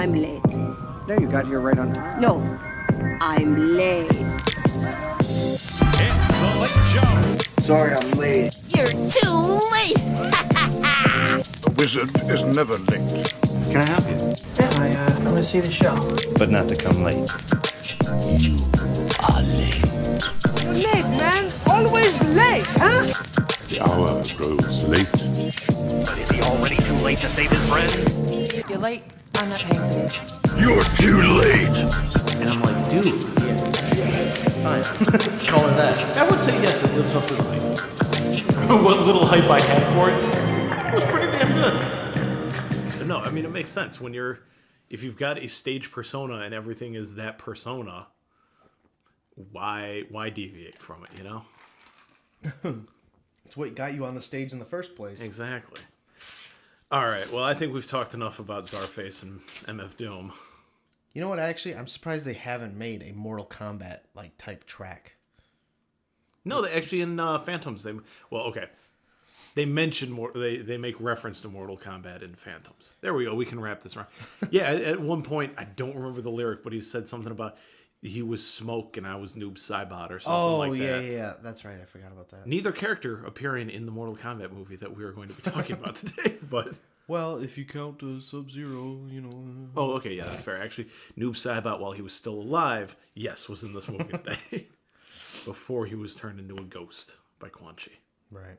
I'm late. No, you got here right on time. No, I'm late. It's the Late Show. Sorry, I'm late. You're too late! The wizard is never late. Can I help you? Yeah, I'm gonna see the show. But not to come late. You are late. You're late, man. Always late, huh? The hour grows late. But is he already too late to save his friends? You're late. I'm not paying for this. You're too late. And I'm like, dude, fine. Let's call it that. I would say yes, it lives up to the hype. What little hype I had for it was pretty damn good. But no, I mean, it makes sense when if you've got a stage persona and everything is that persona, why deviate from it, you know? It's what got you on the stage in the first place. Exactly. All right, well, I think we've talked enough about Czarface and MF Doom. You know what? Actually, I'm surprised they haven't made a Mortal Kombat like type track. No, they actually in Phantoms. They mention they make reference to Mortal Kombat in Phantoms. There we go. We can wrap this around. Yeah, at one point I don't remember the lyric, but he said something about he was Smoke and I was Noob Saibot or something like that. Oh yeah, that's right. I forgot about that. Neither character appearing in the Mortal Kombat movie that we are going to be talking about today, but. Well, if you count Sub-Zero, you know. Oh, okay, yeah, that's fair. Actually, Noob Saibot, while he was still alive, yes, was in this movie today. Before he was turned into a ghost by Quan Chi. Right.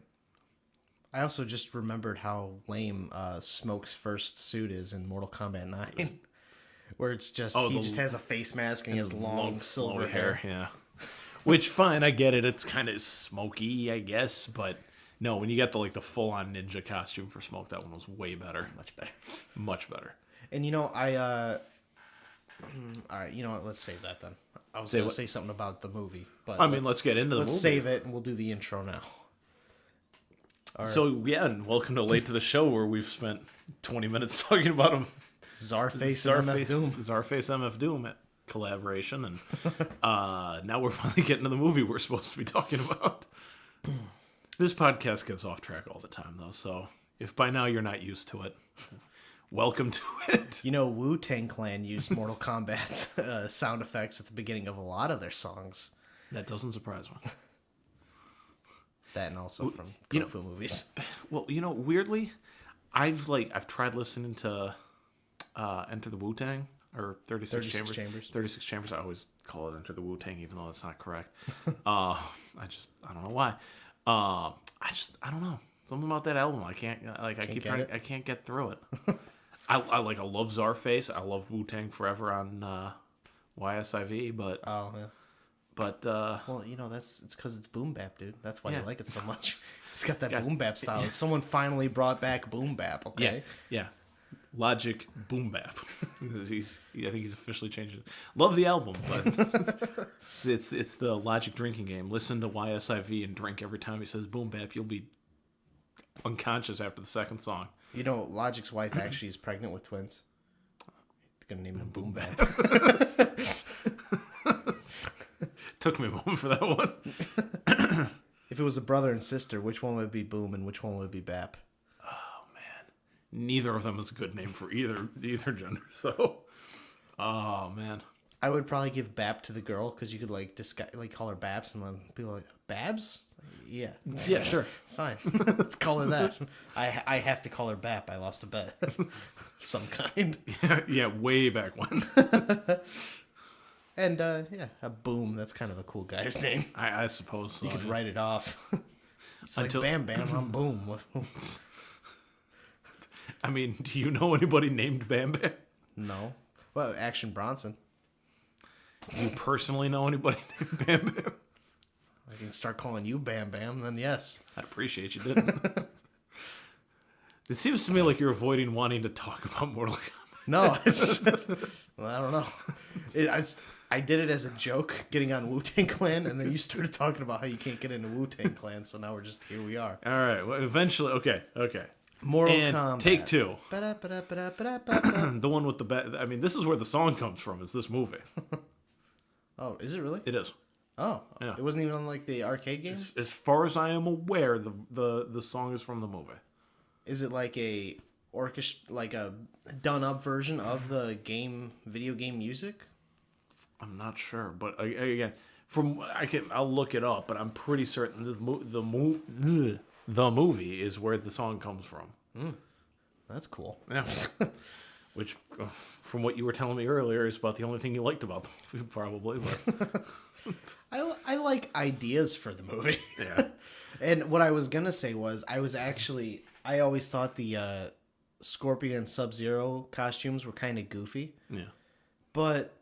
I also just remembered how lame Smoke's first suit is in Mortal Kombat 9. Where it's just, he just has a face mask and he has long silver hair. Yeah. Which, fine, I get it. It's kind of smoky, I guess, but... No, when you get the full-on ninja costume for Smoke, that one was way better. Much better. And you know, all right, you know what? Let's save that then. I was going to say something about the movie, but let's get into the movie. Let's save it, and we'll do the intro now. All right. So yeah, and welcome to Late to the Show, where we've spent 20 minutes talking about him. Czarface MF Doom collaboration, and now we're finally getting to the movie we're supposed to be talking about. This podcast gets off track all the time, though, so if by now you're not used to it, welcome to it. You know, Wu-Tang Clan used Mortal Kombat sound effects at the beginning of a lot of their songs. That doesn't surprise me. That and also from Kung Fu movies. Well, you know, weirdly, I've tried listening to Enter the Wu-Tang, or 36 Chambers. 36 Chambers, I always call it Enter the Wu-Tang, even though that's not correct. I don't know why. I don't know. Something about that album. I can't get through it. I love Czarface. I love Wu-Tang Forever on YSIV, but well, you know, it's because it's boom bap, dude. That's why I like it so much. It's got that boom bap style. Yeah. Someone finally brought back boom bap. Okay. Yeah. Logic boom bap. I think he's officially changed it. Love the album, but it's the Logic drinking game. Listen to YSIV and drink every time he says boom bap. You'll be unconscious after the second song. You know, Logic's wife actually is pregnant with twins. Gonna name them boom bap. Took me a moment for that one. If it was a brother and sister, which one would be boom and which one would be bap? Neither of them is a good name for either gender. So, oh man, I would probably give Bap to the girl because you could call her Babs and then people like Babs. Yeah, sure, fine. Let's call her that. I have to call her Bap. I lost a bet, some kind. Yeah, way back when. And a Boom. That's kind of a cool guy's name. I suppose so. You could write it off. It's like Bam Bam. I'm Boom. I mean, do you know anybody named Bam Bam? No. Well, Action Bronson. Do you personally know anybody named Bam Bam? I can start calling you Bam Bam, then yes. I'd appreciate you didn't. It seems to me like you're avoiding wanting to talk about Mortal Kombat. No, it's just, well, I don't know. I did it as a joke, getting on Wu-Tang Clan, and then you started talking about how you can't get into Wu-Tang Clan, so now here we are. All right, well, eventually, okay. Mortal Kombat. Take two. The one with the I mean, this is where the song comes from. Is this movie? Oh, is it really? It is. Oh, yeah. It wasn't even on the arcade game. As far as I am aware, the song is from the movie. Is it like a like a done up version of the video game music? I'm not sure, but again, I'll look it up, but I'm pretty certain the movie is where the song comes from. That's cool. Yeah. Which, from what you were telling me earlier, is about the only thing you liked about the movie, probably. But I like ideas for the movie. Yeah. And what I was gonna say was, I always thought the Scorpion and Sub-Zero costumes were kind of goofy. Yeah. But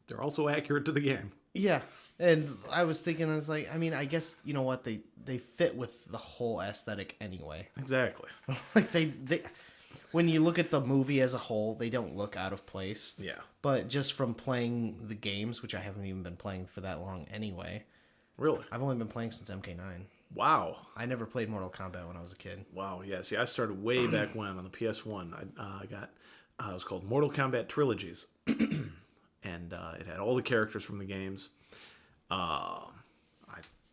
they're also accurate to the game. yeah, and I was thinking, I guess, you know what, they fit with the whole aesthetic anyway. Exactly. Like they when you look at the movie as a whole, they don't look out of place. Yeah. But just from playing the games, which I haven't even been playing for that long anyway. Really? I've only been playing since MK9. Wow. I never played Mortal Kombat when I was a kid. Wow. Yeah. See, I started way back when on the PS1. I got it was called Mortal Kombat Trilogies, and it had all the characters from the games. I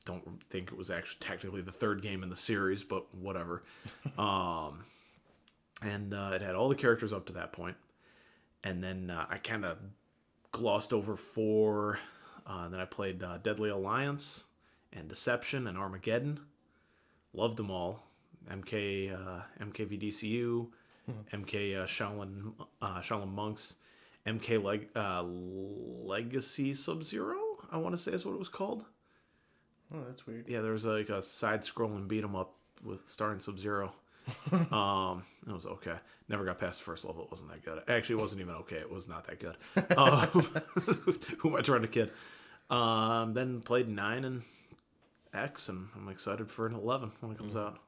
don't think it was actually technically the third game in the series, but whatever. And it had all the characters up to that point. And then I kind of glossed over 4. Then I played Deadly Alliance and Deception and Armageddon. Loved them all. MKVDCU, MK Shaolin Monks, MK Legacy Sub-Zero, I want to say is what it was called. Oh, that's weird. Yeah, there was like a side-scrolling beat-em-up with starring Sub-Zero. It was okay. Never got past the first level. It wasn't that good. Actually, it wasn't even okay. It was not that good. Who am I trying to kid? Then played 9 and X, and I'm excited for an 11 when it comes out.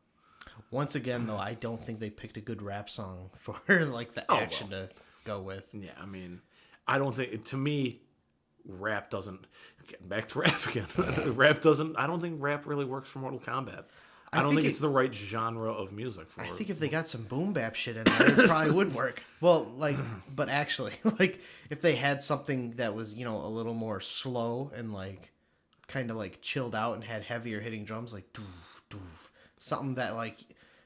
Once again, though, I don't think they picked a good rap song for like the action to go with. Yeah, I mean, I don't think, to me, rap doesn't. Getting back to rap again. Rap doesn't. I don't think rap really works for Mortal Kombat. I don't think it's the right genre of music for it. I think if they got some boom bap shit in there, it probably would work. Well, but actually, if they had something that was, a little more slow and kind of chilled out and had heavier hitting drums, doof, doof, something that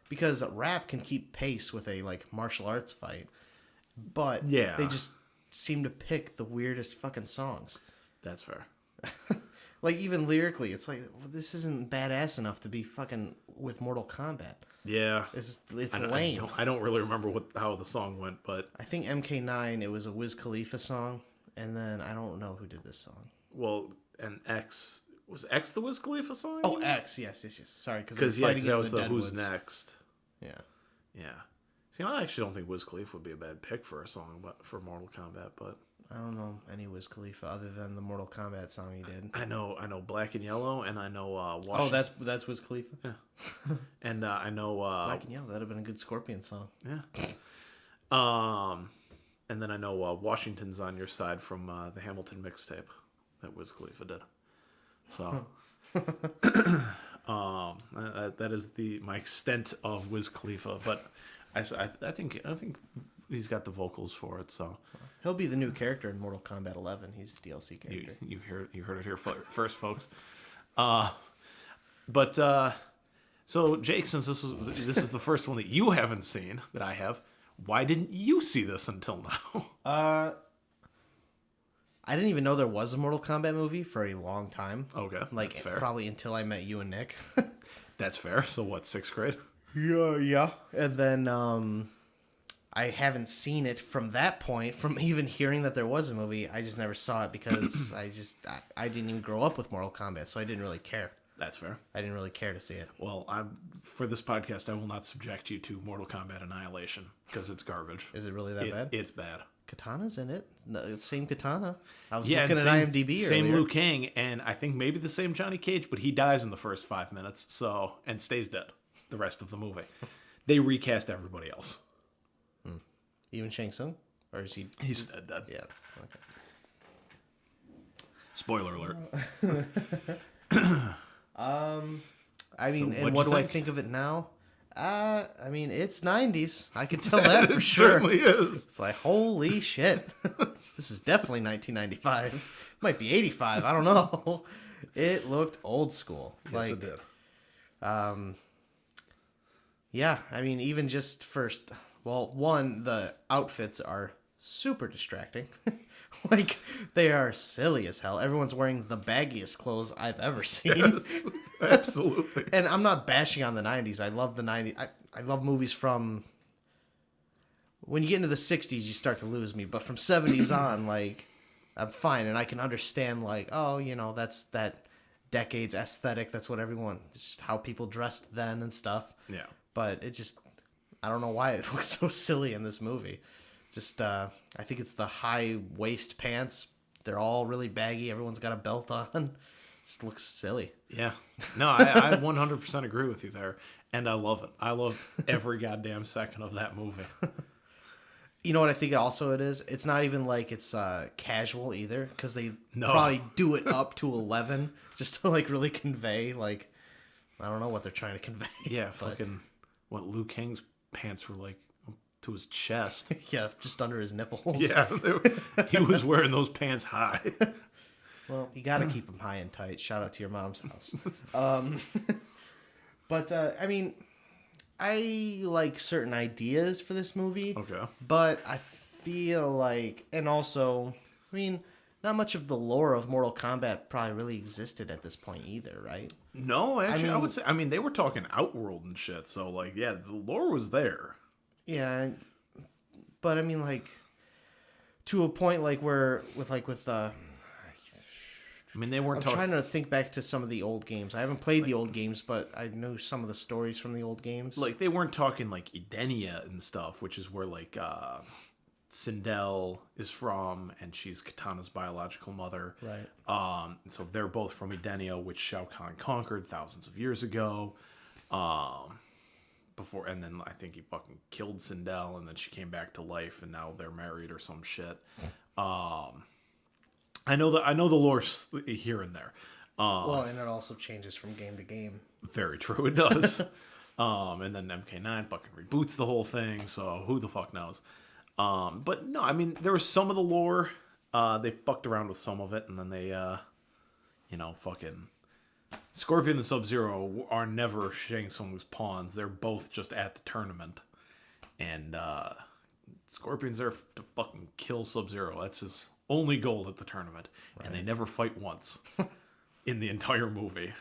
because rap can keep pace with a martial arts fight, but yeah, they just seem to pick the weirdest fucking songs. That's fair. Even lyrically, it's this isn't badass enough to be fucking with Mortal Kombat. Yeah. It's lame. I don't really remember how the song went, but... I think MK9, it was a Wiz Khalifa song, and then I don't know who did this song. Well, and X... Was X the Wiz Khalifa song? Oh, X, yes. Sorry, because that was the Who's Next. Yeah. Yeah. See, I actually don't think Wiz Khalifa would be a bad pick for a song for Mortal Kombat, but... I don't know any Wiz Khalifa other than the Mortal Kombat song he did. I know Black and Yellow, and I know Washington. Oh, that's Wiz Khalifa? Yeah. And I know... Black and Yellow, that'd have been a good Scorpion song. Yeah. And then I know Washington's on Your Side from the Hamilton mixtape that Wiz Khalifa did. So... that is my extent of Wiz Khalifa, but I think he's got the vocals for it, so... He'll be the new character in Mortal Kombat 11. He's the DLC character. You heard it here first, folks. So Jake, since this is the first one that you haven't seen that I have, why didn't you see this until now? I didn't even know there was a Mortal Kombat movie for a long time. Okay, that's fair. Probably until I met you and Nick. That's fair. So what, 6th grade? Yeah. And then I haven't seen it from that point. From even hearing that there was a movie, I just never saw it because I didn't even grow up with Mortal Kombat, so I didn't really care. That's fair. I didn't really care to see it. Well, for this podcast, I will not subject you to Mortal Kombat Annihilation because it's garbage. Is it really that bad? It's bad. Katana's in it. No, same Katana. I was looking at IMDb earlier. Same Liu Kang, and I think maybe the same Johnny Cage, but he dies in the first 5 minutes, and stays dead the rest of the movie. They recast everybody else. Even Shang Tsung? Or is he... He's dead. Yeah, okay. Spoiler alert. What do I think of it now? It's 90s. I can tell that for sure. It certainly is. It's holy shit. This is definitely 1995. It might be 85. I don't know. It looked old school. Yes, it did. Yeah, even just first... Well, one, the outfits are super distracting. Like, they are silly as hell. Everyone's wearing the baggiest clothes I've ever seen. Yes, absolutely. And I'm not bashing on the 90s. I love the 90s. I love movies from... When you get into the 60s, you start to lose me. But from 70s on, like, I'm fine. And I can understand, like, oh, you know, that's that decade's aesthetic. That's what everyone... It's just how people dressed then and stuff. Yeah. But it just... I don't know why it looks so silly in this movie. Just, I think it's the high waist pants. They're all really baggy. Everyone's got a belt on. Just looks silly. Yeah. No, I 100% agree with you there. And I love it. I love every goddamn second of that movie. You know what I think also it is? It's not even like it's casual either. Because they probably do it up to 11. Just to, like, really convey, like, I don't know what they're trying to convey. Yeah, fucking, what Liu Kang's pants were like to his chest. Yeah, just under his nipples. Yeah, he was wearing those pants high. Well, you got to keep them high and tight. Shout out to your mom's house. But I mean, I like certain ideas for this movie. Okay. But I feel like, and also, I mean, not much of the lore of Mortal Kombat probably really existed at this point either, right? No, actually, I would say, I mean, they were talking Outworld and shit, so, like, yeah, the lore was there. Yeah, but I mean, like, to a point, like, where, I mean, they weren't trying to think back to some of the old games. I haven't played the old games, but I know some of the stories from the old games. Like, they weren't talking, like, Edenia and stuff, which is where, like, Sindel is from, and she's Katana's biological mother. Right. So they're both from Edenia, which Shao Kahn conquered thousands of years ago. Before, and then I think he fucking killed Sindel, and then she came back to life, and now they're married or some shit. I know the lore here and there. Well, and it also changes from game to game. Very true, it does. And then MK9 fucking reboots the whole thing, so who the fuck knows? But no, I mean, there was some of the lore. They fucked around with some of it, and then they, fucking Scorpion and Sub-Zero are never Shang Tsung's pawns. They're both just at the tournament, and Scorpion's there to fucking kill Sub-Zero. That's his only goal at the tournament, right. And they never fight once in the entire movie.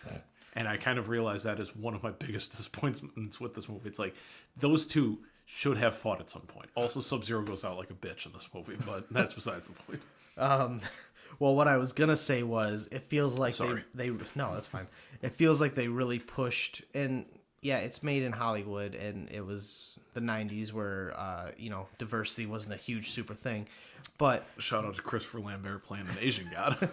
And I kind of realized that is one of my biggest disappointments with this movie. It's like, those two should have fought at some point. Also, Sub-Zero goes out like a bitch in this movie, but that's besides the point. Well, what I was going to say was, it feels like they no, that's fine. It feels like they really pushed, and yeah, it's made in Hollywood, and it was the 90s where, diversity wasn't a huge super thing. But shout out to Khristopher Lambert playing an Asian god.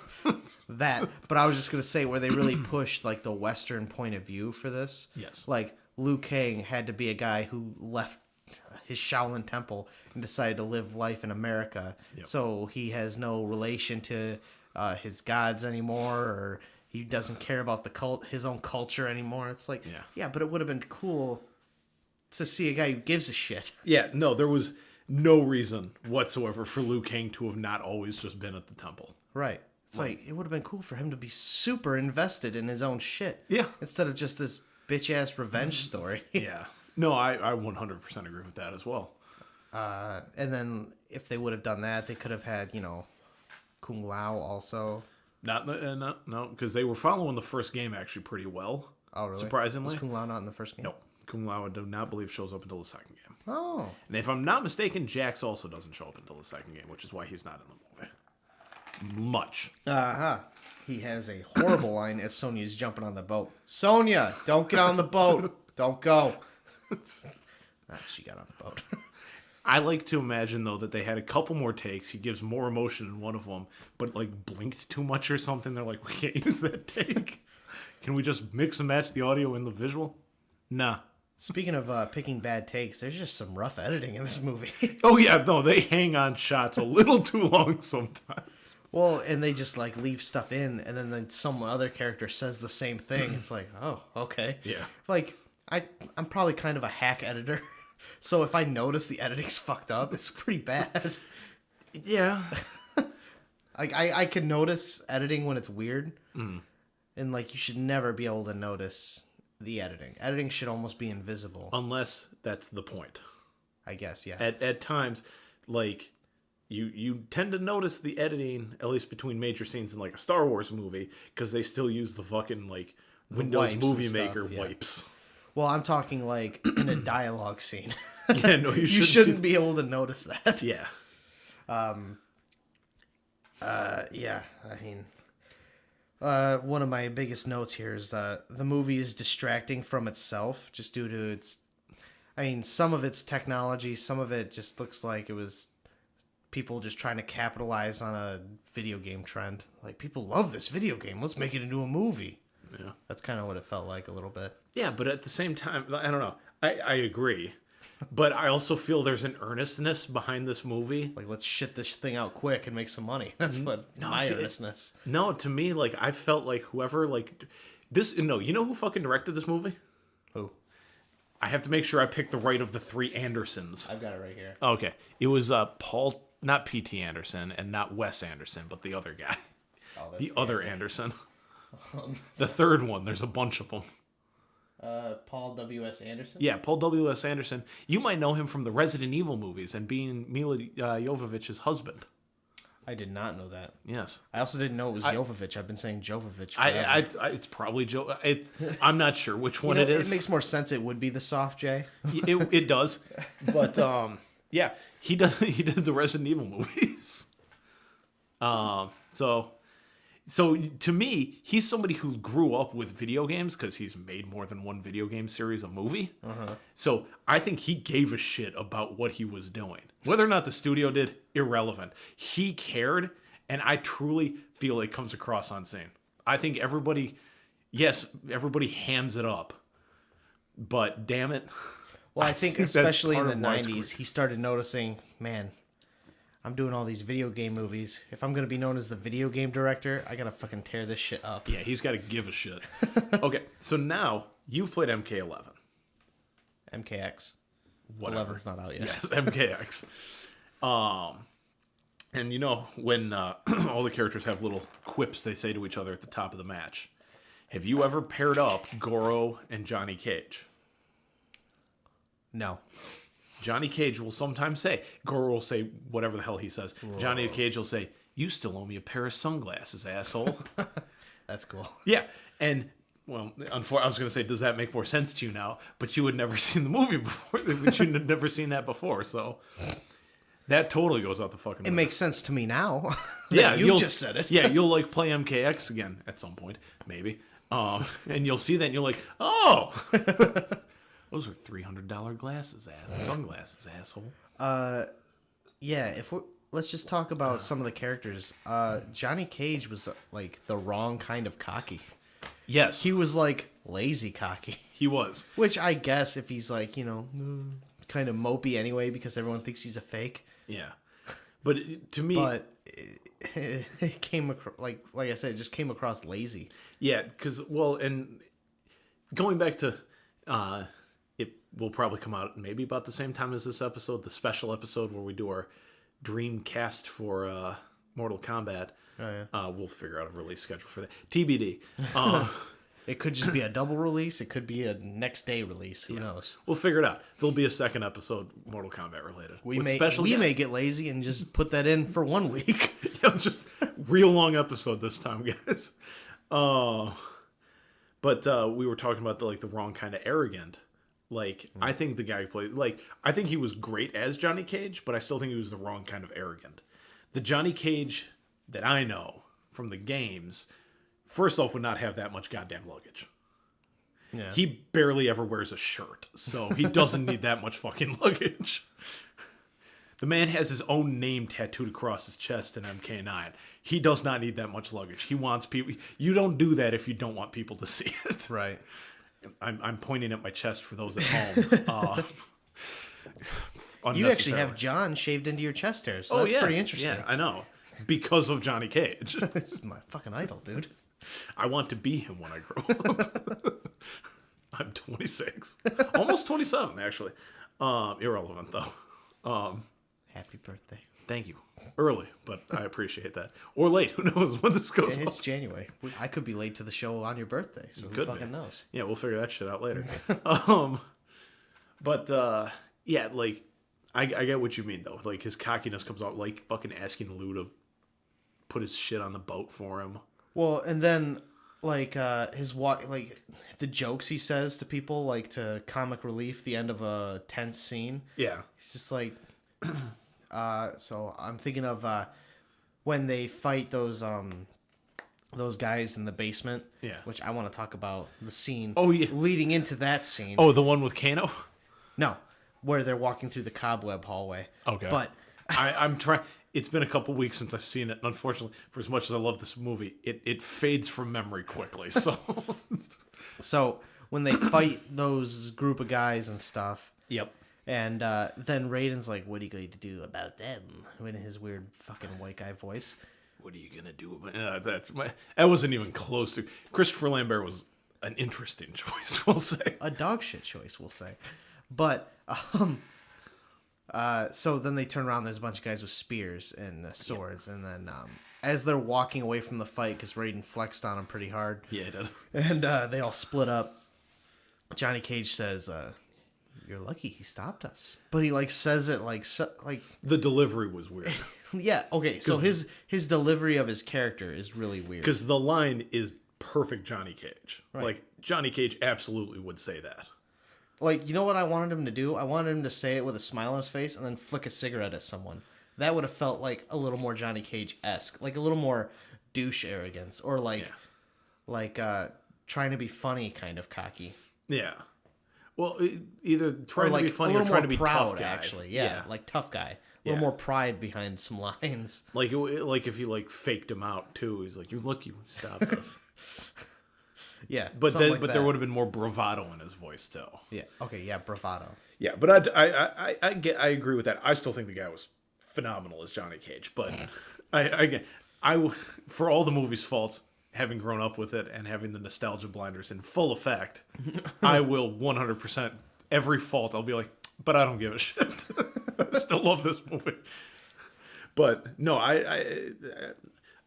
But I was just going to say where they really pushed, like, the Western point of view for this. Yes. Like, Liu Kang had to be a guy who left his Shaolin temple and decided to live life in America. Yep. So he has no relation to his gods anymore, or he doesn't care about his own culture anymore. It's like, yeah, but it would have been cool to see a guy who gives a shit. Yeah, no, there was no reason whatsoever for Liu Kang to have not always just been at the temple. Right. It's like, it would have been cool for him to be super invested in his own shit. Yeah. Instead of just this bitch-ass revenge story. Yeah. No, I 100% agree with that as well. And then if they would have done that, they could have had, Kung Lao also. No, because they were following the first game actually pretty well. Oh, really? Surprisingly. Was Kung Lao not in the first game? No. Kung Lao, I do not believe, shows up until the second game. Oh. And if I'm not mistaken, Jax also doesn't show up until the second game, which is why he's not in the movie. Much. Uh-huh. He has a horrible line as Sonya's jumping on the boat. Sonya, don't get on the boat. Don't go. She got on the boat. I like to imagine, though, that they had a couple more takes. He gives more emotion in one of them, but, like, blinked too much or something. They're like, we can't use that take. Can we just mix and match the audio and the visual? Nah. Speaking of picking bad takes, there's just some rough editing in this movie. Oh, yeah, no, they hang on shots a little too long sometimes. Well, and they just, like, leave stuff in, and then some other character says the same thing. It's like, oh, okay. Yeah. Like, I'm probably kind of a hack editor, so if I notice the editing's fucked up, it's pretty bad. Yeah. Like, I can notice editing when it's weird, and, like, you should never be able to notice the editing. Editing should almost be invisible. Unless that's the point. I guess, yeah. At times, like you tend to notice the editing, at least between major scenes in like a Star Wars movie, because they still use the fucking like Windows Movie Maker wipes. Well, I'm talking like in a dialogue scene. Yeah, no, you shouldn't be able to notice that. Yeah. Yeah, I mean, one of my biggest notes here is that the movie is distracting from itself just due to its, I mean, some of its technology, some of it just looks like it was people just trying to capitalize on a video game trend. Like, people love this video game, let's make it into a movie. Yeah. That's kind of what it felt like a little bit. Yeah, but at the same time, I don't know. I agree. But I also feel there's an earnestness behind this movie. Like, let's shit this thing out quick and make some money. That's what earnestness. No, to me, like, I felt like whoever, like, this, no, you know who fucking directed this movie? Who? I have to make sure I pick the right of the three Andersons. I've got it right here. Okay. It was Paul, not P.T. Anderson and not Wes Anderson, but the other guy. Oh, that's the other Anderson. The third one. There's a bunch of them. Paul W.S. Anderson? Yeah, Paul W.S. Anderson. You might know him from the Resident Evil movies and being Mila Jovovich's husband. I did not know that. Yes. I also didn't know it was Jovovich. I've been saying Jovovich forever. It's probably Joe. I'm not sure which one it is. It makes more sense. It would be the soft J. It does. But, yeah, he did the Resident Evil movies. So to me, he's somebody who grew up with video games because he's made more than one video game series a movie. Uh-huh. So I think he gave a shit about what he was doing. Whether or not the studio did, irrelevant. He cared, and I truly feel it comes across on scene. I think everybody hands it up. But damn it. Well, I think especially in the 90s, he started noticing, man, I'm doing all these video game movies. If I'm going to be known as the video game director, I got to fucking tear this shit up. Yeah, he's got to give a shit. Okay, so now you've played MK11. MKX. Whatever. 11's not out yet. Yes, MKX. And you know, when all the characters have little quips they say to each other at the top of the match, have you ever paired up Goro and Johnny Cage? No. Johnny Cage will sometimes say, Goro will say whatever the hell he says. Whoa. Johnny Cage will say, you still owe me a pair of sunglasses, asshole. That's cool. Yeah. And, well, I was going to say, does that make more sense to you now? But you had never seen the movie before. But you'd never seen that before. So that totally goes out the fucking It makes sense to me now. Yeah. You just said it. Yeah. You'll like play MKX again at some point, maybe. And you'll see that and you're like, oh. Those are $300 sunglasses, asshole. Yeah. Let's just talk about some of the characters. Johnny Cage was like the wrong kind of cocky. Yes, he was like lazy cocky. He was, which I guess if he's like kind of mopey anyway because everyone thinks he's a fake. Yeah, but to me, it came across like I said, it just came across lazy. Yeah, because and going back to. It will probably come out maybe about the same time as this episode, the special episode where we do our dream cast for Mortal Kombat. Oh, yeah. We'll figure out a release schedule for that. TBD. It could just be a double release. It could be a next day release. Who knows? We'll figure it out. There'll be a second episode Mortal Kombat related. We may get lazy and just put that in for 1 week. Yeah, just real long episode this time, guys. But we were talking about the wrong kind of arrogant. I think the guy who played, I think he was great as Johnny Cage, but I still think he was the wrong kind of arrogant. The Johnny Cage that I know from the games, first off, would not have that much goddamn luggage. Yeah. He barely ever wears a shirt, so he doesn't need that much fucking luggage. The man has his own name tattooed across his chest in MK9. He does not need that much luggage. He wants people. You don't do that if you don't want people to see it. Right. I'm pointing at my chest for those at home. You actually have John shaved into your chest hair, so that's pretty interesting. Yeah, I know. Because of Johnny Cage. This is my fucking idol, dude. I want to be him when I grow up. I'm 26. Almost 27, actually. Irrelevant, though. Happy birthday. Thank you. Early, but I appreciate that. Or late. Who knows when this goes It's January. I could be late to the show on your birthday, so who fucking knows? Yeah, we'll figure that shit out later. I get what you mean though. Like his cockiness comes out, like fucking asking Lou to put his shit on the boat for him. Well, and then like like the jokes he says to people, like to comic relief, the end of a tense scene. Yeah, he's just like, so I'm thinking of when they fight those guys in the basement. Yeah, which I want to talk about the scene. Oh yeah, leading into that scene. Oh, the one with Kano. No, where they're walking through the cobweb hallway. Okay, but I'm trying. It's been a couple weeks since I've seen it, and unfortunately, for as much as I love this movie, it fades from memory quickly. So, so when they fight those group of guys and stuff, yep. And then Raiden's like, "What are you going to do about them?" In his weird fucking white guy voice. What are you gonna do about that? Wasn't even close to. Khristopher Lambert was an interesting choice, we'll say. A dog shit choice, we'll say. But so then they turn around. There's a bunch of guys with spears and swords, and then as they're walking away from the fight, because Raiden flexed on them pretty hard. Yeah, he did. And they all split up. Johnny Cage says, "You're lucky he stopped us," but he like says it like the delivery was weird. Yeah. Okay. So his delivery of his character is really weird. Because the line is perfect Johnny Cage. Right. Like Johnny Cage absolutely would say that. Like, you know what I wanted him to do? I wanted him to say it with a smile on his face and then flick a cigarette at someone. That would have felt like a little more Johnny Cage-esque, like a little more douche arrogance, or like trying to be funny, kind of cocky. Yeah. Well, either trying to be funny or trying to be proud, tough guy. Actually, yeah, like tough guy. A little more pride behind some lines. Like if he like faked him out too. He's like, "You're lucky we stopped us." Yeah, but there would have been more bravado in his voice too. Yeah. Okay. Yeah, bravado. Yeah, but I agree with that. I still think the guy was phenomenal as Johnny Cage. But I for all the movie's faults, having grown up with it and having the nostalgia blinders in full effect, I will 100% every fault. I'll be like, but I don't give a shit. I still love this movie. But no, I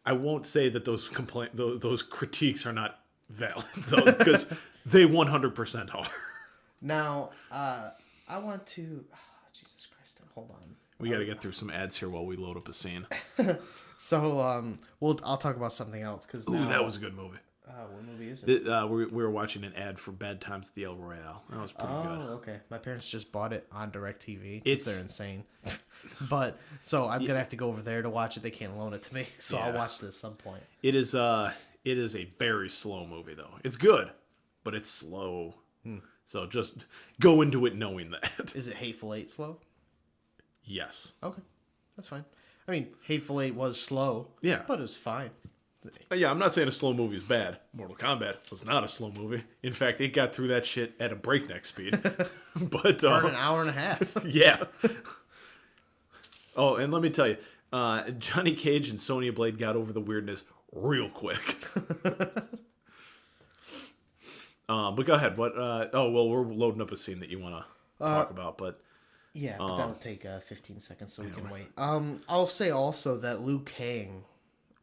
won't say that those critiques are not valid though, because they 100% are. Now, I want to. Oh, Jesus Christ! Hold on. We got to get through some ads here while we load up a scene. So, I'll talk about something else because. Ooh, that was a good movie. What movie is it? We were watching an ad for Bad Times at the El Royale. That was pretty good. Oh, okay. My parents just bought it on DirecTV. They're insane. But so I'm gonna have to go over there to watch it. They can't loan it to me, so I'll watch it at some point. It is a very slow movie though. It's good, but it's slow. So just go into it knowing that. Is it Hateful Eight slow? Yes. Okay, that's fine. I mean, Hateful Eight was slow. Yeah, but it was fine. Yeah, I'm not saying a slow movie is bad. Mortal Kombat was not a slow movie. In fact, it got through that shit at a breakneck speed. But for an hour and a half. Yeah. Oh, and let me tell you, Johnny Cage and Sonya Blade got over the weirdness real quick. But go ahead. What? We're loading up a scene that you want to talk about, but yeah, but that'll take 15 seconds, so we can wait. I'll say also that Liu Kang.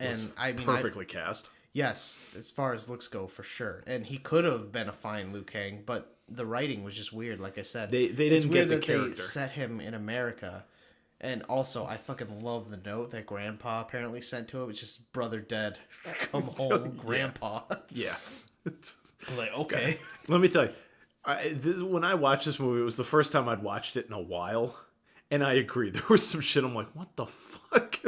And perfectly cast. Yes, as far as looks go, for sure. And he could have been a fine Liu Kang, but the writing was just weird. Like I said, they didn't get the character. They set him in America, and also I fucking love the note that Grandpa apparently sent to him. It's just brother dead, come home, Grandpa. Yeah. I'm like, okay. Let me tell you, when I watched this movie, it was the first time I'd watched it in a while, and I agree. There was some shit. I'm like, what the fuck.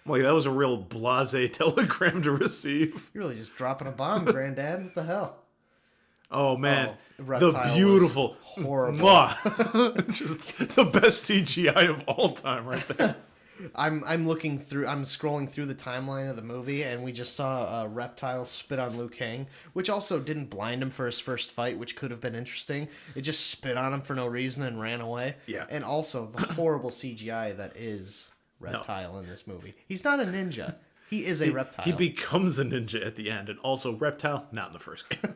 I'm like, that was a real blasé telegram to receive. You're really just dropping a bomb, Granddad. What the hell? Oh, man. The beautiful. Horrible. Just the best CGI of all time right there. I'm scrolling through the timeline of the movie, and we just saw a reptile spit on Liu Kang, which also didn't blind him for his first fight, which could have been interesting. It just spit on him for no reason and ran away. Yeah. And also the horrible CGI that is Reptile in this movie. He's not a ninja. He is a reptile. He becomes a ninja at the end, and also Reptile, not in the first game.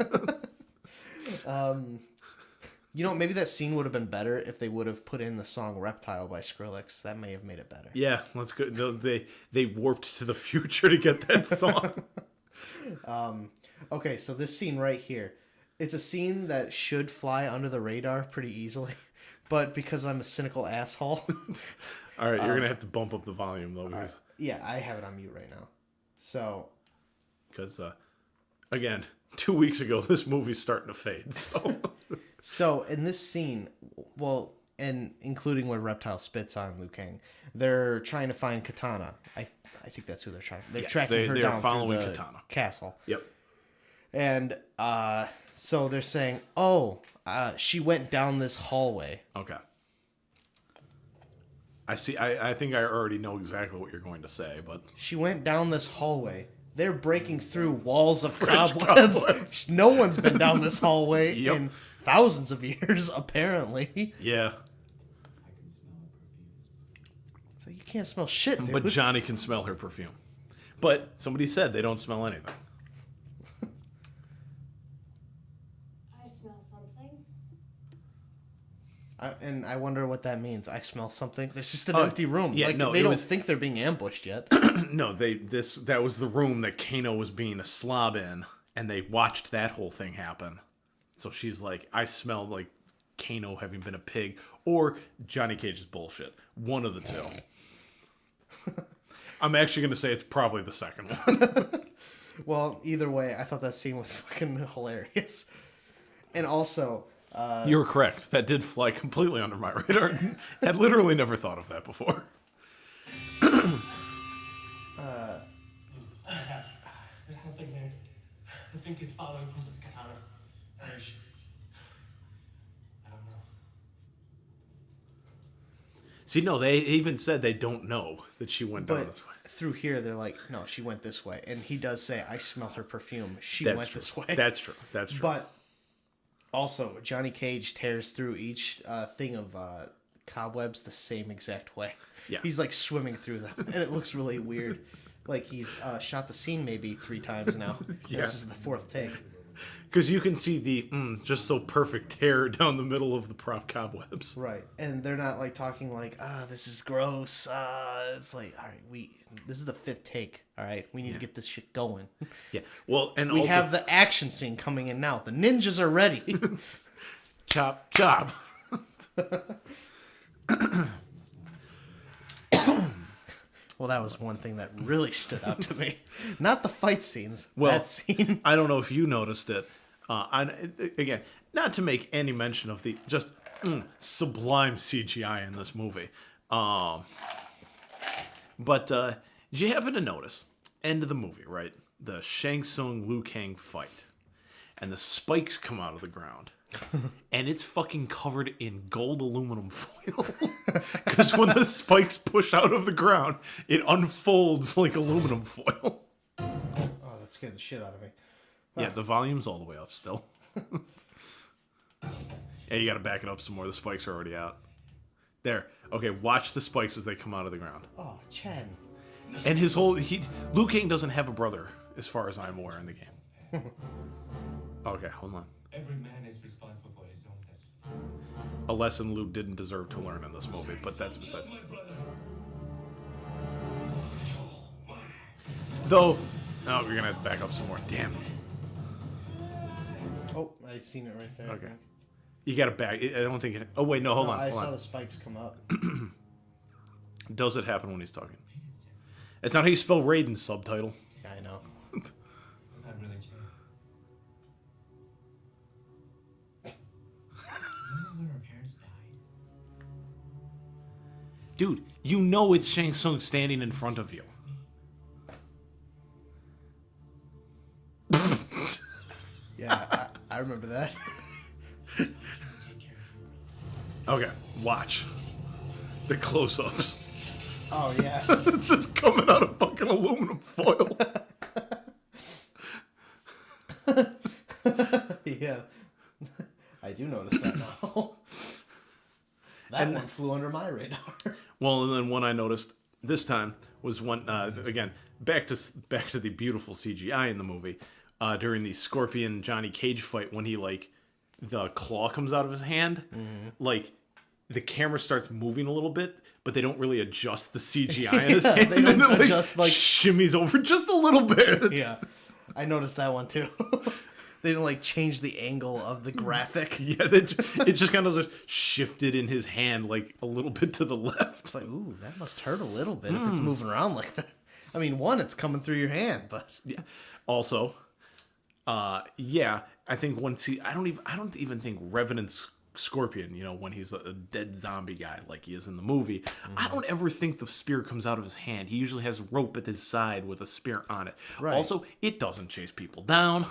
Maybe that scene would have been better if they would have put in the song Reptile by Skrillex. That may have made it better. Yeah, let's go. They warped to the future to get that song. Okay, so this scene right here, it's a scene that should fly under the radar pretty easily. but because I'm a cynical asshole. All right, you're going to have to bump up the volume, though. Because, yeah, I have it on mute right now. So. Because, again, 2 weeks ago, this movie's starting to fade. So in this scene, well, and including where Reptile spits on Liu Kang, they're trying to find Katana. I think that's who they're trying. They're tracking her down following through the Katana castle. Yep. And so they're saying, "Oh, she went down this hallway." Okay. I see. I think I already know exactly what you're going to say, but she went down this hallway. They're breaking through walls of cobwebs. No one's been down this hallway in thousands of years, apparently. Yeah. So you can't smell shit, dude. But Johnny can smell her perfume. But somebody said they don't smell anything. I smell something. And I wonder what that means. I smell something. There's just an empty room. Yeah, like, no, they don't think they're being ambushed yet. No, that was the room that Kano was being a slob in, and they watched that whole thing happen. So she's like, I smell like Kano having been a pig, or Johnny Cage's bullshit. One of the two. I'm actually going to say it's probably the second one. Well, either way, I thought that scene was fucking hilarious. And also... you were correct. That did fly completely under my radar. Had literally never thought of that before. There's something there. I think he's following close to the Katana. I don't know. See, no, they even said they don't know that she went down this way. Through here, they're like, no, she went this way. And he does say, I smell her perfume. She went this way. That's true. That's true. But also, Johnny Cage tears through each thing of cobwebs the same exact way. Yeah. He's like swimming through them. And it looks really weird. Like he's shot the scene maybe 3 times now. Yeah. This is the 4th take. Because you can see the just so perfect tear down the middle of the prop cobwebs. Right. And they're not like talking like, this is gross. It's like, all right, this is the 5th take. All right, we need to get this shit going. Yeah. Well, and we also have the action scene coming in now. The ninjas are ready. Chop, chop. Well, that was one thing that really stood out to me. Not the fight scenes. Well, that scene. I don't know if you noticed it. Again, not to make any mention of the just sublime CGI in this movie. But did you happen to notice, end of the movie, right? The Shang Tsung Liu Kang fight. And the spikes come out of the ground. And it's fucking covered in gold aluminum foil. Because when the spikes push out of the ground, it unfolds like aluminum foil. Oh, that scared the shit out of me. Yeah, the volume's all the way up still. Yeah, you gotta back it up some more. The spikes are already out. There. Okay, watch the spikes as they come out of the ground. Oh, Chen. And Liu Kang doesn't have a brother, as far as I'm aware in the game. Okay, hold on. Every man is responsible for his own destiny. A lesson Luke didn't deserve to learn in this movie, but that's besides. Though, oh, we're gonna have to back up some more. Damn. Oh, I seen it right there. Okay. You gotta back. I don't think it. Oh wait, no, hold on. I Hold saw on. the spikes come up. Does it happen when he's talking? It's not how you spell Raiden's subtitle. Yeah, I know. Not really, Jay. When our parents died. Dude, you know it's Shang Tsung standing in front of you. Yeah, I remember that. Okay, watch. The close-ups. Oh, yeah. It's just coming out of fucking aluminum foil. Yeah. I do notice that now. That one flew under my radar. Well, and then one I noticed this time was one, again, back to the beautiful CGI in the movie, during the Scorpion Johnny Cage fight when he, like, the claw comes out of his hand, like, the camera starts moving a little bit, but they don't really adjust the CGI in his hand. They don't and it, adjust, like... shimmies over just a little bit. Yeah, I noticed that one, too. They didn't like change the angle of the graphic. Yeah, it just kind of just shifted in his hand like a little bit to the left. It's like, ooh, that must hurt a little bit if it's moving around like that. I mean, one, it's coming through your hand, but yeah. Also, yeah, I think I don't even think Revenant's Scorpion, you know, when he's a dead zombie guy like he is in the movie, I don't ever think the spear comes out of his hand. He usually has rope at his side with a spear on it. Right. Also, it doesn't chase people down.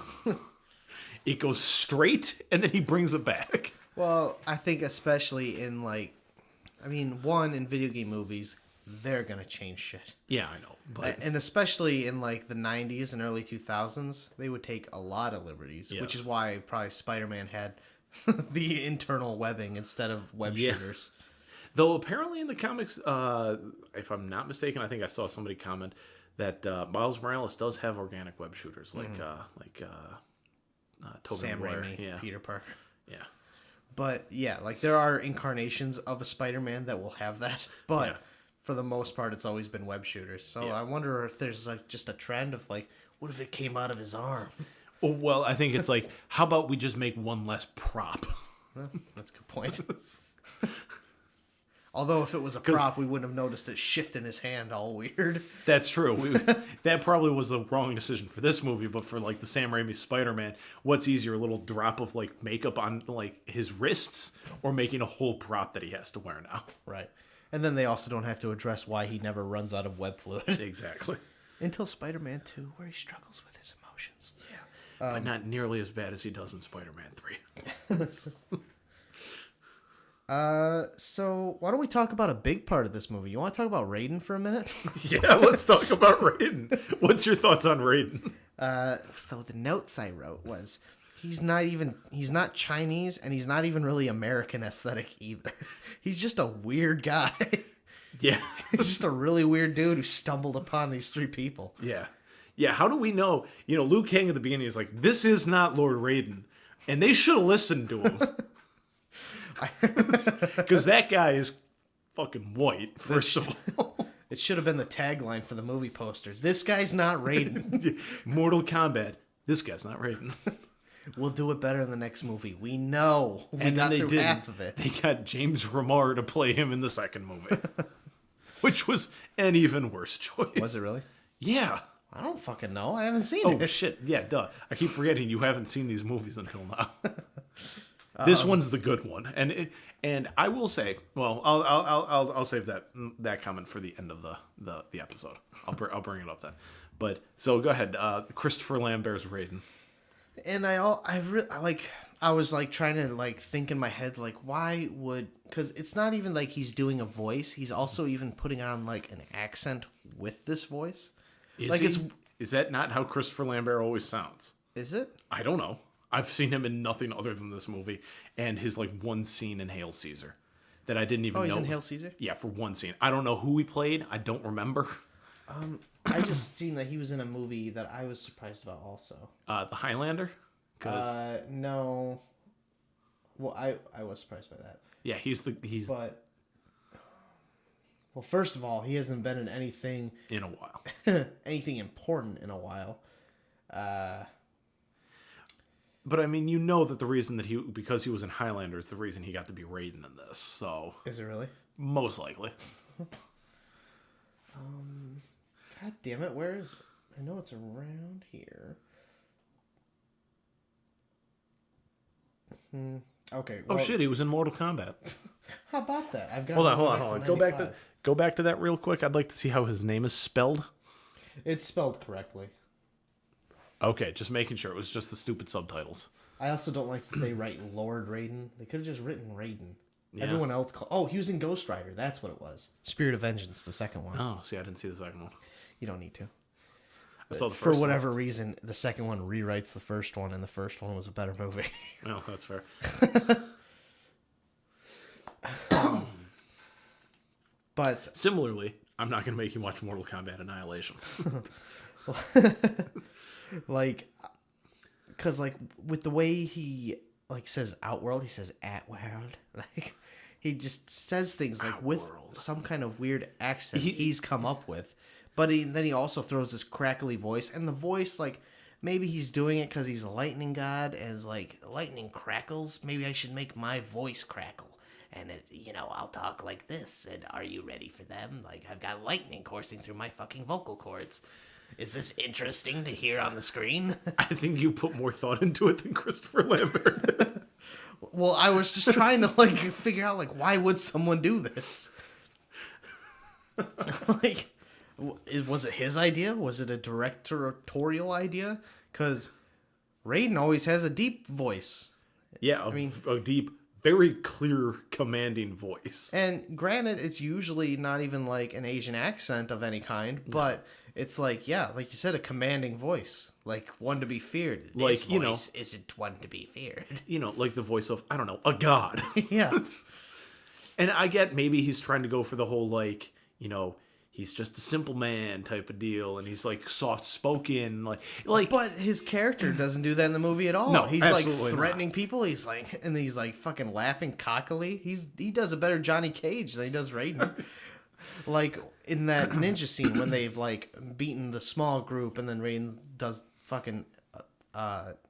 It goes straight, and then he brings it back. Well, I think especially in one, in video game movies, they're gonna change shit. Yeah, I know. But And especially in like the 90s and early 2000s, they would take a lot of liberties, which is why probably Spider-Man had the internal webbing instead of web shooters. Though apparently in the comics, if I'm not mistaken, I think I saw somebody comment that Miles Morales does have organic web shooters, like Tobey Sam Maguire. Raimi, Peter Parker. Yeah. But yeah, like there are incarnations of a Spider-Man that will have that, but for the most part, it's always been web shooters. So I wonder if there's like just a trend of like, what if it came out of his arm? Well, I think it's like, how about we just make one less prop? Well, that's a good point. Although if it was a prop, we wouldn't have noticed it shift in his hand all weird. That's true. That probably was the wrong decision for this movie, but for like the Sam Raimi Spider-Man, what's easier, a little drop of like makeup on like his wrists or making a whole prop that he has to wear now? Right. And then they also don't have to address why he never runs out of web fluid. Exactly. Until Spider-Man 2, where he struggles with his emotions. Yeah. But not nearly as bad as he does in Spider-Man 3. So why don't we talk about a big part of this movie? You want to talk about Raiden for a minute? Yeah, let's talk about Raiden. What's your thoughts on Raiden? So the notes I wrote was he's not Chinese and he's not even really American aesthetic either. He's just a weird guy. Yeah. He's just a really weird dude who stumbled upon these three people. Yeah. Yeah, how do we know? You know, Liu Kang at the beginning is like, this is not Lord Raiden. And they should have listened to him. Because that guy is fucking white, first of all. It should have been the tagline for the movie poster. This guy's not Raiden. Mortal Kombat. This guy's not Raiden. We'll do it better in the next movie. We know. We got through half of it. They got James Remar to play him in the second movie. Which was an even worse choice. Was it really? Yeah. I don't fucking know. I haven't seen it. Oh, shit. Yeah, duh. I keep forgetting you haven't seen these movies until now. This one's the good one, and I will say, well, I'll save that comment for the end of the episode. I'll bring it up then. But so go ahead, Khristopher Lambert's Raiden. And I was like trying to like think in my head like why would, because it's not even like he's doing a voice. He's also even putting on like an accent with this voice. Is that not how Khristopher Lambert always sounds? Is it? I don't know. I've seen him in nothing other than this movie and his like one scene in Hail Caesar that I didn't even know. Oh, he's in Hail Caesar? Yeah, for one scene. I don't know who he played. I don't remember. I just seen that he was in a movie that I was surprised about also. The Highlander? No. Well, I was surprised by that. Yeah, But well, first of all, he hasn't been in anything in a while. anything important in a while. But I mean, you know that the reason that because he was in Highlander is the reason he got to be Raiden in this. So is it really? Most likely. God damn it! Where is it? I know it's around here. Okay. Well, oh shit! He was in Mortal Kombat. How about that? I've got. Hold on. Go back to that real quick. I'd like to see how his name is spelled. It's spelled correctly. Okay, just making sure. It was just the stupid subtitles. I also don't like that they write Lord Raiden. They could have just written Raiden. Yeah. Everyone else called. Oh, he was in Ghost Rider. That's what it was. Spirit of Vengeance, the second one. Oh, see, I didn't see the second one. You don't need to. I saw the first For whatever reason, the second one rewrites the first one, and the first one was a better movie. Oh, that's fair. But similarly, I'm not going to make you watch Mortal Kombat Annihilation. Like, because like with the way he like says Outworld, he says Atworld. Like he just says things like with some kind of weird accent he's come up with. But then he also throws this crackly voice, and the voice like maybe he's doing it because he's a lightning god, as like lightning crackles. Maybe I should make my voice crackle. And, I'll talk like this. And are you ready for them? Like, I've got lightning coursing through my fucking vocal cords. Is this interesting to hear on the screen? I think you put more thought into it than Christopher Lambert. Well, I was just trying to, like, figure out, like, why would someone do this? Like, was it his idea? Was it a directorial idea? Because Raiden always has a deep voice. Yeah, a deep, very clear, commanding voice. And granted, it's usually not even like an Asian accent of any kind, but it's like, yeah, like you said, a commanding voice, like one to be feared. Like, this voice isn't one to be feared. Like the voice of, I don't know, a god. Yeah. And I get maybe he's trying to go for the whole, like, he's just a simple man type of deal, and he's like soft spoken, like. But his character doesn't do that in the movie at all. No, he's like absolutely threatening not. people. He's like, and he's like fucking laughing cockily. He does a better Johnny Cage than he does Raiden. Like in that ninja scene when they've like beaten the small group, and then Raiden does fucking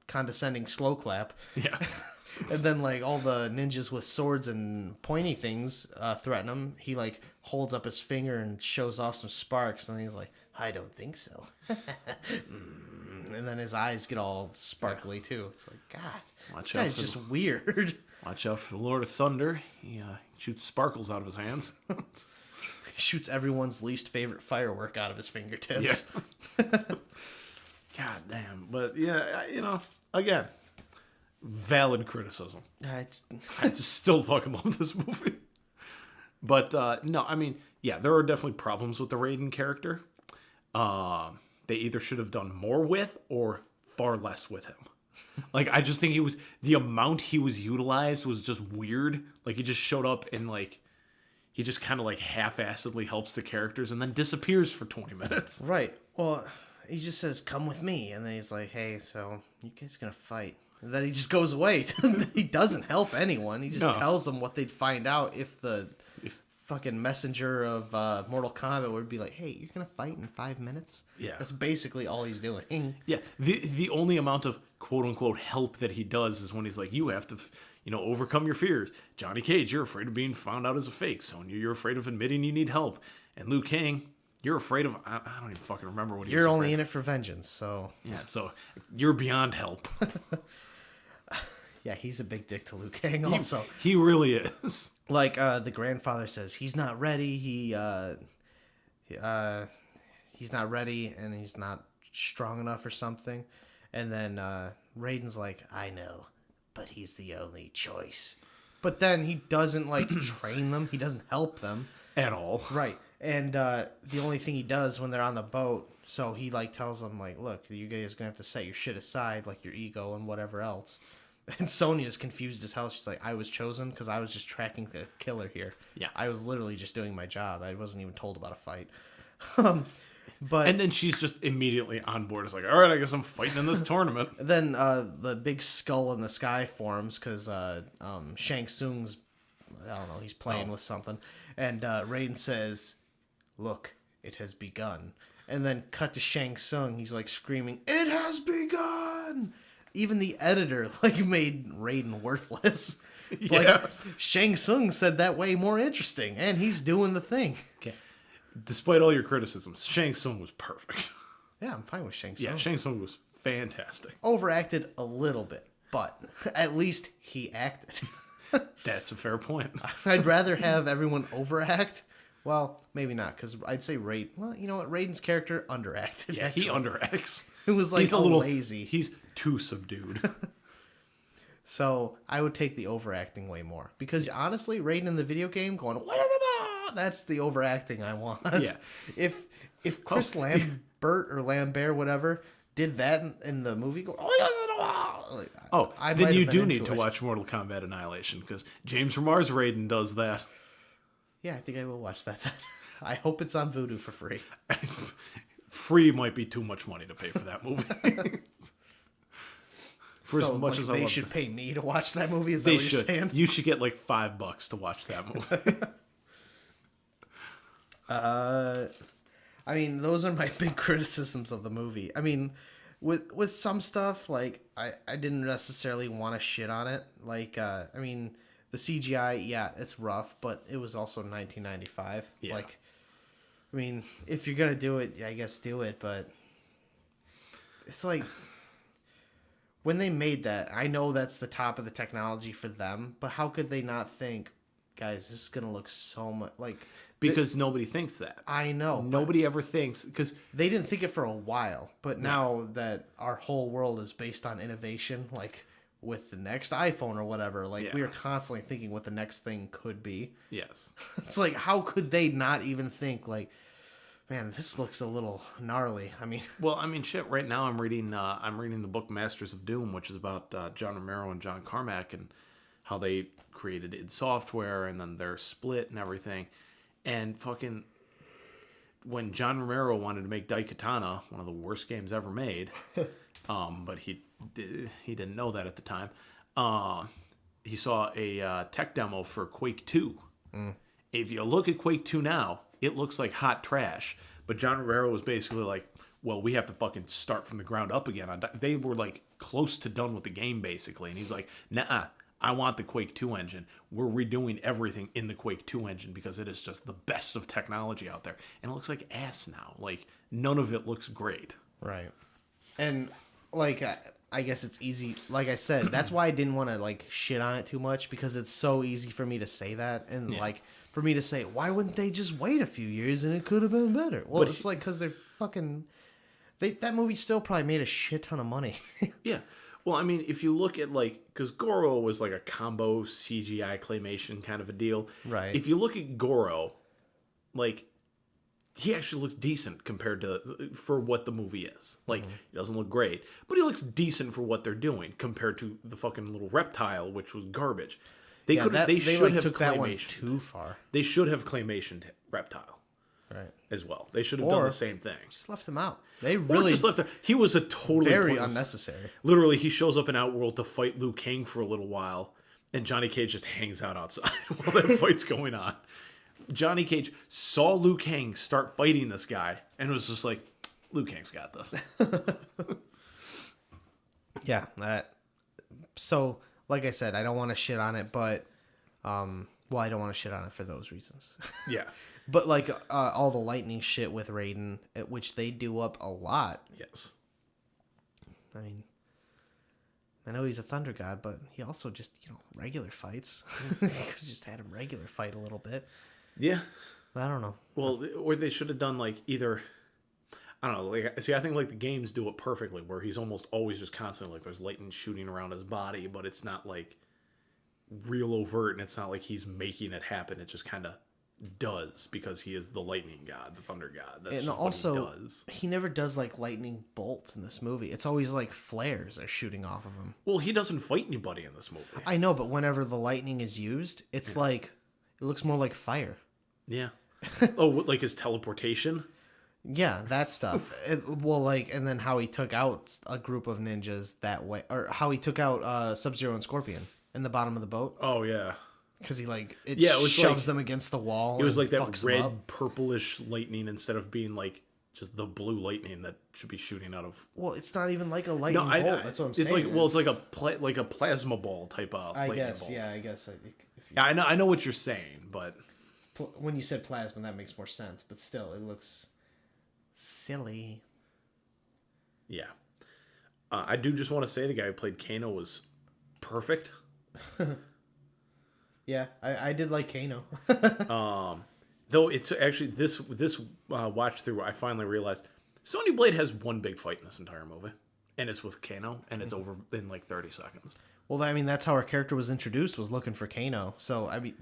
condescending slow clap. Yeah. And then, like, all the ninjas with swords and pointy things threaten him. He, like, holds up his finger and shows off some sparks. And he's like, I don't think so. And then his eyes get all sparkly, too. It's like, God, this guy's just weird. Watch out for the Lord of Thunder. He shoots sparkles out of his hands. He shoots everyone's least favorite firework out of his fingertips. Yeah. God damn. But, yeah, again, valid criticism. I just still fucking love this movie. But, no, I mean, yeah, there are definitely problems with the Raiden character. They either should have done more with or far less with him. Like, I just think the amount he was utilized was just weird. Like, he just showed up and, like, he just kind of, like, half-assedly helps the characters and then disappears for 20 minutes. Right. Well, he just says, come with me. And then he's like, hey, so you guys gonna fight? And then he just goes away. He doesn't help anyone. He just tells them what they'd find out if fucking messenger of Mortal Kombat would be like, hey, you're going to fight in 5 minutes? Yeah. That's basically all he's doing. Yeah. The only amount of quote-unquote help that he does is when he's like, you have to, overcome your fears. Johnny Cage, you're afraid of being found out as a fake. Sonya, you're afraid of admitting you need help. And Liu Kang, you're afraid of, I don't even fucking remember what he was You're afraid only of. in it for vengeance, so... Yeah, so you're beyond help. Yeah, he's a big dick to Liu Kang also. He really is. Like, the grandfather says, he's not ready, he's not ready, and he's not strong enough or something. And then Raiden's like, I know, but he's the only choice. But then he doesn't, like, train them. He doesn't help them. At all. Right. And the only thing he does when they're on the boat, so he, like, tells them, like, look, you guys are going to have to set your shit aside, like your ego and whatever else. And Sonya's confused as hell. She's like, I was chosen because I was just tracking the killer here. Yeah. I was literally just doing my job. I wasn't even told about a fight. But and then she's just immediately on board. It's like, all right, I guess I'm fighting in this tournament. Then the big skull in the sky forms because Shang Tsung's, I don't know, he's playing with something. And Raiden says, look, it has begun. And then cut to Shang Tsung. He's like screaming, it has begun! Even the editor made Raiden worthless. Yeah. Like, Shang Tsung said that way more interesting, and he's doing the thing. Okay. Despite all your criticisms, Shang Tsung was perfect. Yeah, I'm fine with Shang Tsung. Yeah, Shang Tsung was fantastic. Overacted a little bit, but at least he acted. That's a fair point. I'd rather have everyone overact. Well, maybe not, because I'd say Raiden. Well, you know what? Raiden's character underacted. Yeah, he underacts. It was like he's a little lazy. He's too subdued. So I would take the overacting way more. Because honestly, Raiden in the video game going, that's the overacting I want. Yeah. If Chris Lambert or Lambert, whatever, did that in the movie, then you do need to watch Mortal Kombat Annihilation, because James from Mars Raiden does that. Yeah, I think I will watch that. I hope it's on Vudu for free. Free might be too much money to pay for that movie. For so as much as I they love should this. pay me to watch that movie? Is that They what you're should. saying? You should get like $5 to watch that movie. I mean, those are my big criticisms of the movie. I mean, with some stuff, like I didn't necessarily want to shit on it. Like I mean, the CGI, yeah, it's rough, but it was also 1995. Yeah. Like, I mean, if you're gonna do it, I guess do it. But it's like when they made that, I know that's the top of the technology for them, but how could they not think, guys, this is gonna look so much like? Because nobody thinks that. I know. Nobody ever thinks, because they didn't think it for a while, but now that our whole world is based on innovation, like with the next iPhone or whatever, like we are constantly thinking what the next thing could be. Yes. It's like, how could they not even think like, man, this looks a little gnarly. I mean, well, I mean, shit. Right now, I'm reading the book Masters of Doom, which is about John Romero and John Carmack and how they created id Software, and then they're split and everything. And fucking, when John Romero wanted to make Daikatana, one of the worst games ever made, but he didn't know that at the time. He saw a tech demo for Quake 2. If you look at Quake 2 now, it looks like hot trash. But John Romero was basically like, well, we have to fucking start from the ground up again. They were like close to done with the game, basically. And he's like, nah, I want the Quake 2 engine. We're redoing everything in the Quake 2 engine because it is just the best of technology out there. And it looks like ass now. Like, none of it looks great. Right. And, like, I guess it's easy. Like I said, that's why I didn't want to, like, shit on it too much, because it's so easy for me to say that. And, like, for me to say, why wouldn't they just wait a few years and it could have been better? Well, but it's like, because they're fucking... that movie still probably made a shit ton of money. Yeah. Well, I mean, if you look at, like, because Goro was like a combo CGI claymation kind of a deal. Right. If you look at Goro, like, he actually looks decent compared to, for what the movie is. Like, he doesn't look great, but he looks decent for what they're doing compared to the fucking little reptile, which was garbage. They should have took that one too far. They should have claymationed reptile. Right. As well. They should have done the same thing. Just left him out. They really just left him. He was a totally very unnecessary. Literally, he shows up in Outworld to fight Liu Kang for a little while, and Johnny Cage just hangs out outside while that fight's going on. Johnny Cage saw Liu Kang start fighting this guy, and was just like, Liu Kang's got this. Yeah. So, like I said, I don't want to shit on it, but, I don't want to shit on it for those reasons. Yeah. But, like, all the lightning shit with Raiden, which they do up a lot. Yes. I mean, I know he's a thunder god, but he also just, regular fights. You could have just had him regular fight a little bit. Yeah. I don't know. Well, or they should have done, like, either... I don't know. Like, see, I think, like, the games do it perfectly, where he's almost always just constantly, like, there's lightning shooting around his body, but it's not, like, real overt, and it's not like he's making it happen. It just kind of does, because he is the lightning god, the thunder god. That's and just also, what he does. He never does like lightning bolts in this movie. It's always like flares are shooting off of him. Well, he doesn't fight anybody in this movie. I know, but whenever the lightning is used, it's like it looks more like fire. Yeah. Oh, like his teleportation? Yeah, that stuff. And then how he took out a group of ninjas that way, or how he took out Sub-Zero and Scorpion in the bottom of the boat. Oh yeah. Because he it shoves like, them against the wall. It was like that red purplish lightning instead of being like just the blue lightning that should be shooting out of. Well, it's not even like a lightning bolt. That's what I'm saying. It's like a plasma ball type of lightning bolt. Yeah, I guess. Yeah, I know what you're saying, but when you said plasma, that makes more sense. But still, it looks silly. Yeah, I do just want to say the guy who played Kano was perfect. Yeah, I did like Kano. Though it's actually this watch through, I finally realized Sonya Blade has one big fight in this entire movie, and it's with Kano, and it's over in like 30 seconds. Well, I mean, that's how her character was introduced, was looking for Kano. So I mean,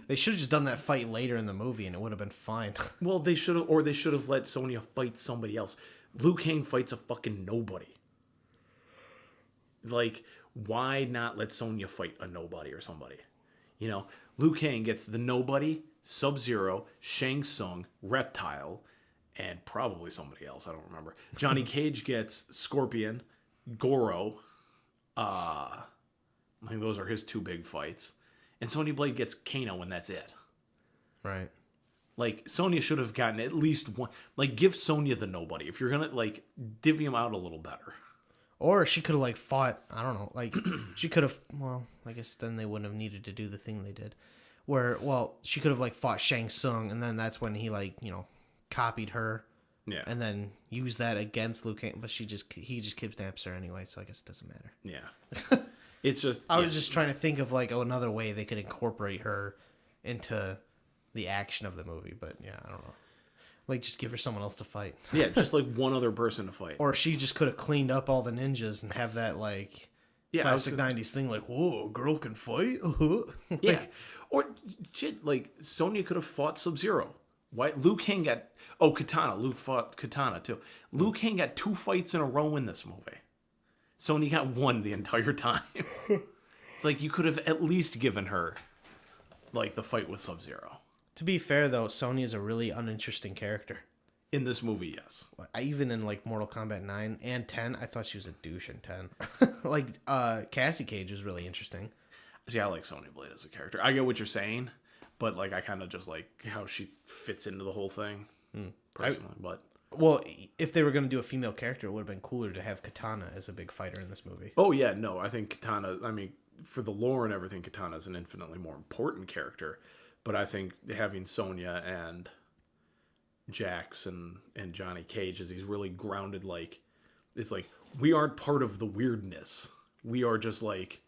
they should have just done that fight later in the movie, and it would have been fine. Well, they should have let Sonya fight somebody else. Liu Kang fights a fucking nobody. Like, why not let Sonya fight a nobody or somebody? Liu Kang gets the nobody, Sub-Zero, Shang Tsung, Reptile, and probably somebody else. I don't remember. Johnny Cage gets Scorpion, Goro. I think those are his two big fights. And Sonya Blade gets Kano, and that's it. Right. Like, Sonya should have gotten at least one. Like, give Sonya the nobody. If you're going to, like, divvy them out a little better. Or she could have, like, fought, I don't know, like, she could have, well, I guess then they wouldn't have needed to do the thing they did. Where, well, she could have, like, fought Shang Tsung, and then that's when he, like, you know, copied her. Yeah. And then used that against Liu Kang, but he just kidnaps her anyway, so I guess it doesn't matter. Yeah. It's just... I was just trying to think of, like, another way they could incorporate her into the action of the movie, but, yeah, I don't know. Like, just give her someone else to fight. Yeah, just, like, one other person to fight. Or she just could have cleaned up all the ninjas and have that, like, classic 90s thing, like, whoa, a girl can fight? Like, yeah. Or, shit, like, Sonya could have fought Sub-Zero. Why? Liu Kang got... Oh, Katana. Luke fought Katana, too. Liu Kang got 2 fights in a row in this movie. Sonya got 1 the entire time. It's like, you could have at least given her, like, the fight with Sub-Zero. To be fair, though, Sonya is a really uninteresting character. In this movie, yes. Even in, like, Mortal Kombat 9 and 10, I thought she was a douche in 10. Like, Cassie Cage was really interesting. See, I like Sonya Blade as a character. I get what you're saying, but, like, I kind of just like how she fits into the whole thing, personally. Well, if they were going to do a female character, it would have been cooler to have Katana as a big fighter in this movie. Oh, yeah, no, I think Katana, I mean, for the lore and everything, Katana is an infinitely more important character. But I think having Sonya and Jax and Johnny Cage is these really grounded, like, it's like, we aren't part of the weirdness. We are just, like,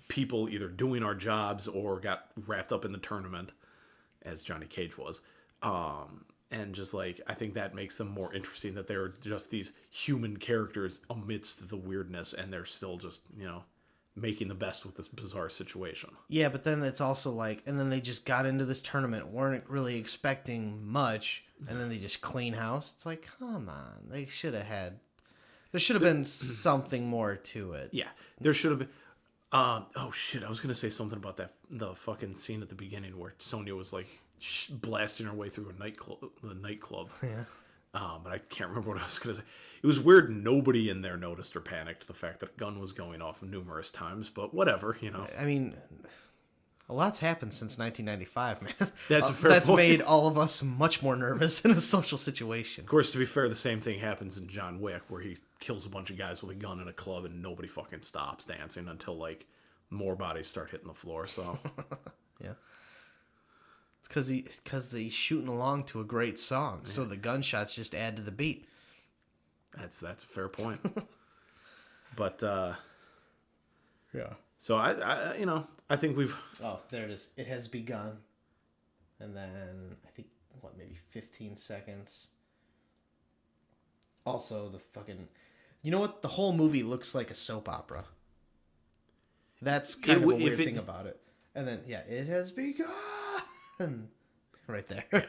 people either doing our jobs or got wrapped up in the tournament, as Johnny Cage was. And just, like, I think that makes them more interesting, that they're just these human characters amidst the weirdness, and they're still just, you know, making the best with this bizarre situation. Yeah, but then it's also like, and then they just got into this tournament, weren't really expecting much, and then they just clean house. It's like, come on, there should have been something more to it. Yeah, there should have been. Oh shit, I was gonna say something about the fucking scene at the beginning where Sonya was like blasting her way through the nightclub. Yeah. But I can't remember what I was gonna say. It was weird. Nobody in there noticed or panicked the fact that a gun was going off numerous times. But whatever, you know. I mean, a lot's happened since 1995, man. That's a fair That's point. made all of us much more nervous in a social situation. Of course, to be fair, the same thing happens in John Wick, where he kills a bunch of guys with a gun in a club and nobody fucking stops dancing until, like, more bodies start hitting the floor. So yeah. It's because he's shooting along to a great song, so the gunshots just add to the beat. That's a fair point. But yeah. So I think we've. Oh, there it is. It has begun, and then I think maybe 15 seconds. Also, the fucking, you know what? The whole movie looks like a soap opera. That's kind of a weird thing about it. And then it has begun. Right there. Yeah.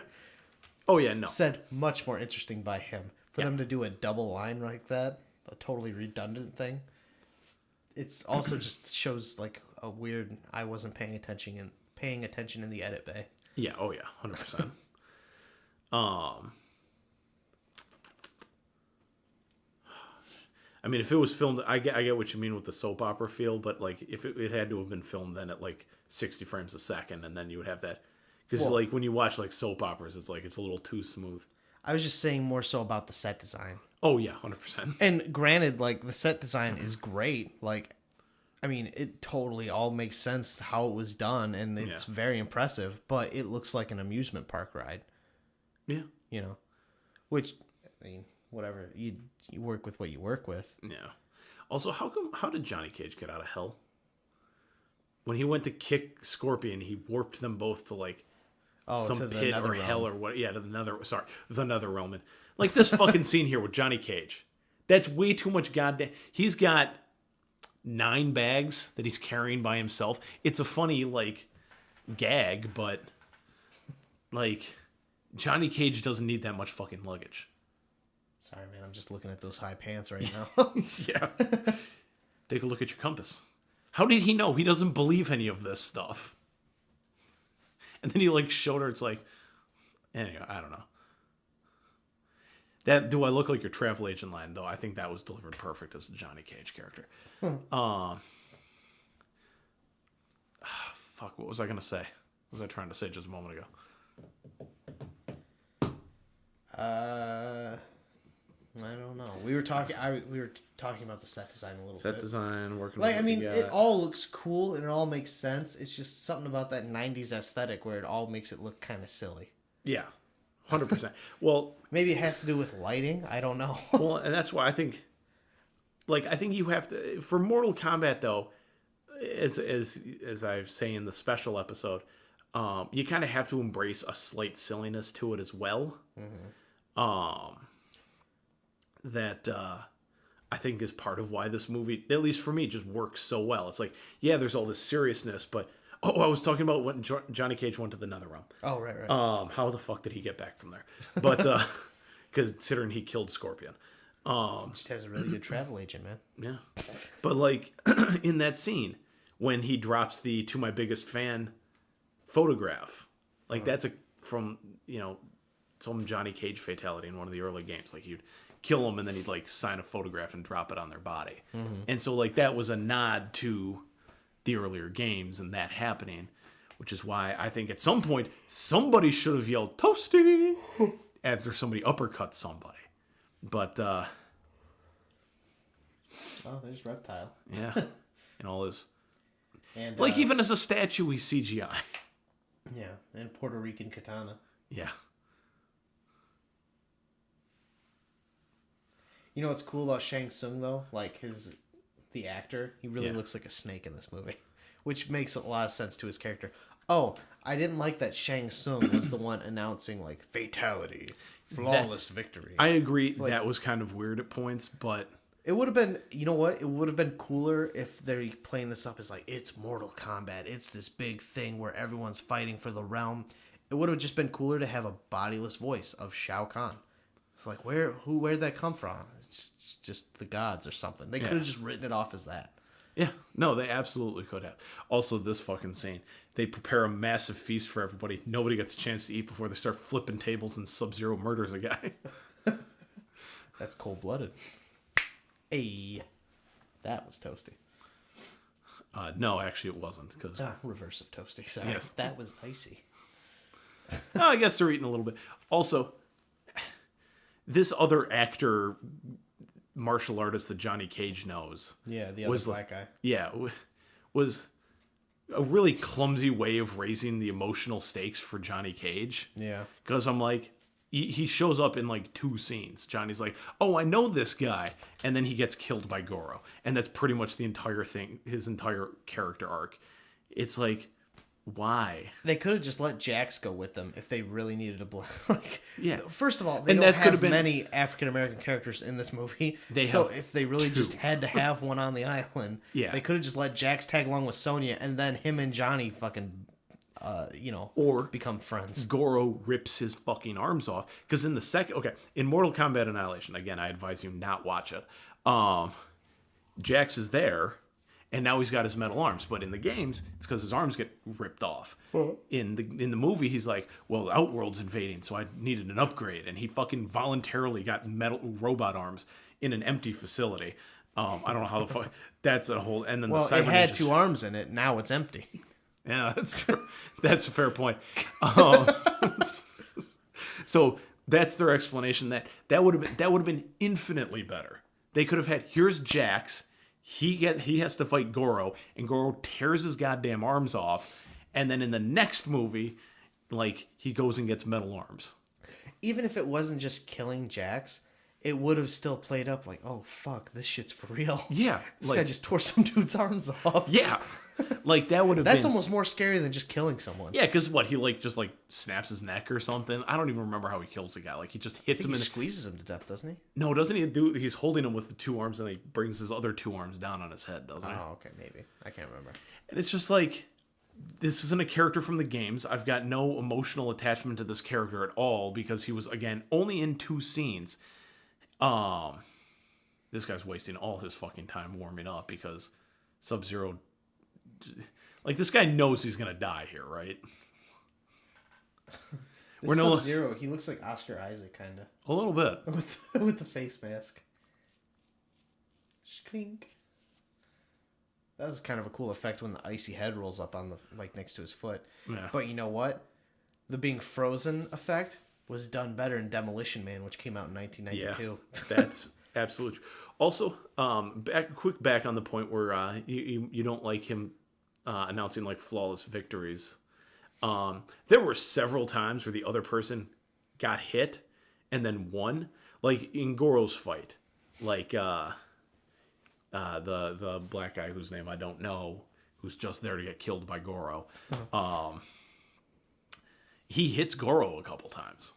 Oh yeah, no. Said much more interesting by him. For them to do a double line like that, a totally redundant thing. It's also just shows like a weird. I wasn't paying attention in the edit bay. Yeah. Oh yeah. 100%. I mean, if it was filmed, I get what you mean with the soap opera feel, but like if it had to have been filmed then at like 60 frames a second, and then you would have that. Because like when you watch like soap operas, it's like it's a little too smooth. I was just saying more so about the set design. Oh yeah, 100%. And granted, like the set design is great. Like, I mean, it totally all makes sense how it was done, and it's very impressive. But it looks like an amusement park ride. Yeah, you know, which I mean, whatever you work with what you work with. Yeah. Also, how did Johnny Cage get out of hell? When he went to kick Scorpion, he warped them both to like. Some pit or hell or what? Yeah, to the nether realm. And like this fucking scene here with Johnny Cage, that's way too much goddamn. He's got 9 bags that he's carrying by himself. It's a funny like gag, but like Johnny Cage doesn't need that much fucking luggage. Sorry, man. I'm just looking at those high pants right now. Yeah. Take a look at your compass. How did he know? He doesn't believe any of this stuff. And then he like showed her. It's like, anyway, I don't know. That do I look like your travel agent line though? I think that was delivered perfect as the Johnny Cage character. Fuck, what was I gonna say? What was I trying to say just a moment ago? I don't know. We were talking about the set design a little bit. Set design, working. Like, I mean, it all looks cool and it all makes sense. It's just something about that '90s aesthetic where it all makes it look kind of silly. Yeah, 100%. Well, maybe it has to do with lighting. I don't know. Well, and that's why I think, you have to for Mortal Kombat though, as I was saying in the special episode, you kind of have to embrace a slight silliness to it as well. Mm-hmm. That I think is part of why this movie, at least for me, just works so well. It's like, yeah, there's all this seriousness, but I was talking about when Johnny Cage went to the Netherrealm. Oh, right. How the fuck did he get back from there? But considering he killed Scorpion, just has a really good travel agent, man. Yeah, but in that scene when he drops the "To My Biggest Fan" photograph, that's from some Johnny Cage fatality in one of the early games. Like, you'd kill him and then he'd sign a photograph and drop it on their body. Mm-hmm. And so that was a nod to the earlier games and that happening, which is why I think at some point somebody should have yelled "Toasty" after somebody uppercut somebody. But oh, there's Reptile. Yeah. And all his and even as a statue he's CGI. Yeah, and Puerto Rican katana. Yeah. You know what's cool about Shang Tsung though? The actor, he really looks like a snake in this movie, which makes a lot of sense to his character. Oh, I didn't like that Shang Tsung was the one announcing fatality, flawless victory. I agree. That was kind of weird at points, but it would have been, you know what? It would have been cooler if they're playing this up as it's Mortal Kombat. It's this big thing where everyone's fighting for the realm. It would have just been cooler to have a bodiless voice of Shao Kahn. It's where'd that come from? It's just the gods or something. They could have just written it off as that. Yeah, no, they absolutely could have. Also, this fucking scene. They prepare a massive feast for everybody. Nobody gets a chance to eat before they start flipping tables and Sub-Zero murders a guy. That's cold-blooded. Hey, that was Toasty. No, actually it wasn't. Reverse of Toasty, sorry. Yes. That was icy. I guess they're eating a little bit. Also, this other actor, martial artist that Johnny Cage knows. Yeah, the other black guy. Yeah, was a really clumsy way of raising the emotional stakes for Johnny Cage. Yeah. Because I'm he shows up in 2 scenes. Johnny's like, oh, I know this guy. And then he gets killed by Goro. And that's pretty much the entire thing, his entire character arc. It's why? They could have just let Jax go with them if they really needed a yeah. First of all, they don't have many African American characters in this movie. So if they really just had to have one on the island, they could have just let Jax tag along with Sonya and then him and Johnny fucking or become friends. Goro rips his fucking arms off. Because in in Mortal Kombat Annihilation, again, I advise you not watch it. Jax is there, and now he's got his metal arms. But in the games, it's because his arms get ripped off. In the movie, he's like, well, Outworld's invading, so I needed an upgrade. And he fucking voluntarily got metal robot arms in an empty facility. I don't know how the fuck. That's a whole. And then it had 2 arms in it. Now it's empty. Yeah, that's true. That's a fair point. So that's their explanation. That would have been infinitely better. They could have had, here's Jax. He has to fight Goro, and Goro tears his goddamn arms off, and then in the next movie, he goes and gets metal arms. Even if it wasn't just killing Jax, it would have still played up oh fuck, this shit's for real. Yeah, this guy just tore some dude's arms off. Yeah. That would have That's almost more scary than just killing someone. Yeah, because he just snaps his neck or something. I don't even remember how he kills the guy. He just hits him and squeezes him to death, doesn't he? No, doesn't he he's holding him with the 2 arms and he brings his other 2 arms down on his head, doesn't he? Oh, okay, maybe. I can't remember. And it's just this isn't a character from the games. I've got no emotional attachment to this character at all because he was, again, only in 2 scenes. This guy's wasting all his fucking time warming up because Sub-Zero... this guy knows he's gonna die here, right? Sub-Zero, he looks like Oscar Isaac, kind of. A little bit. with the face mask. Skrink. That was kind of a cool effect when the icy head rolls up on the next to his foot. Yeah. But you know what? The being frozen effect was done better in Demolition Man, which came out in 1992. Yeah, that's absolutely true. Also, back on the point where you don't like him announcing like flawless victories. There were several times where the other person got hit and then won, like in Goro's fight, like the black guy whose name I don't know, who's just there to get killed by Goro. He hits Goro a couple times.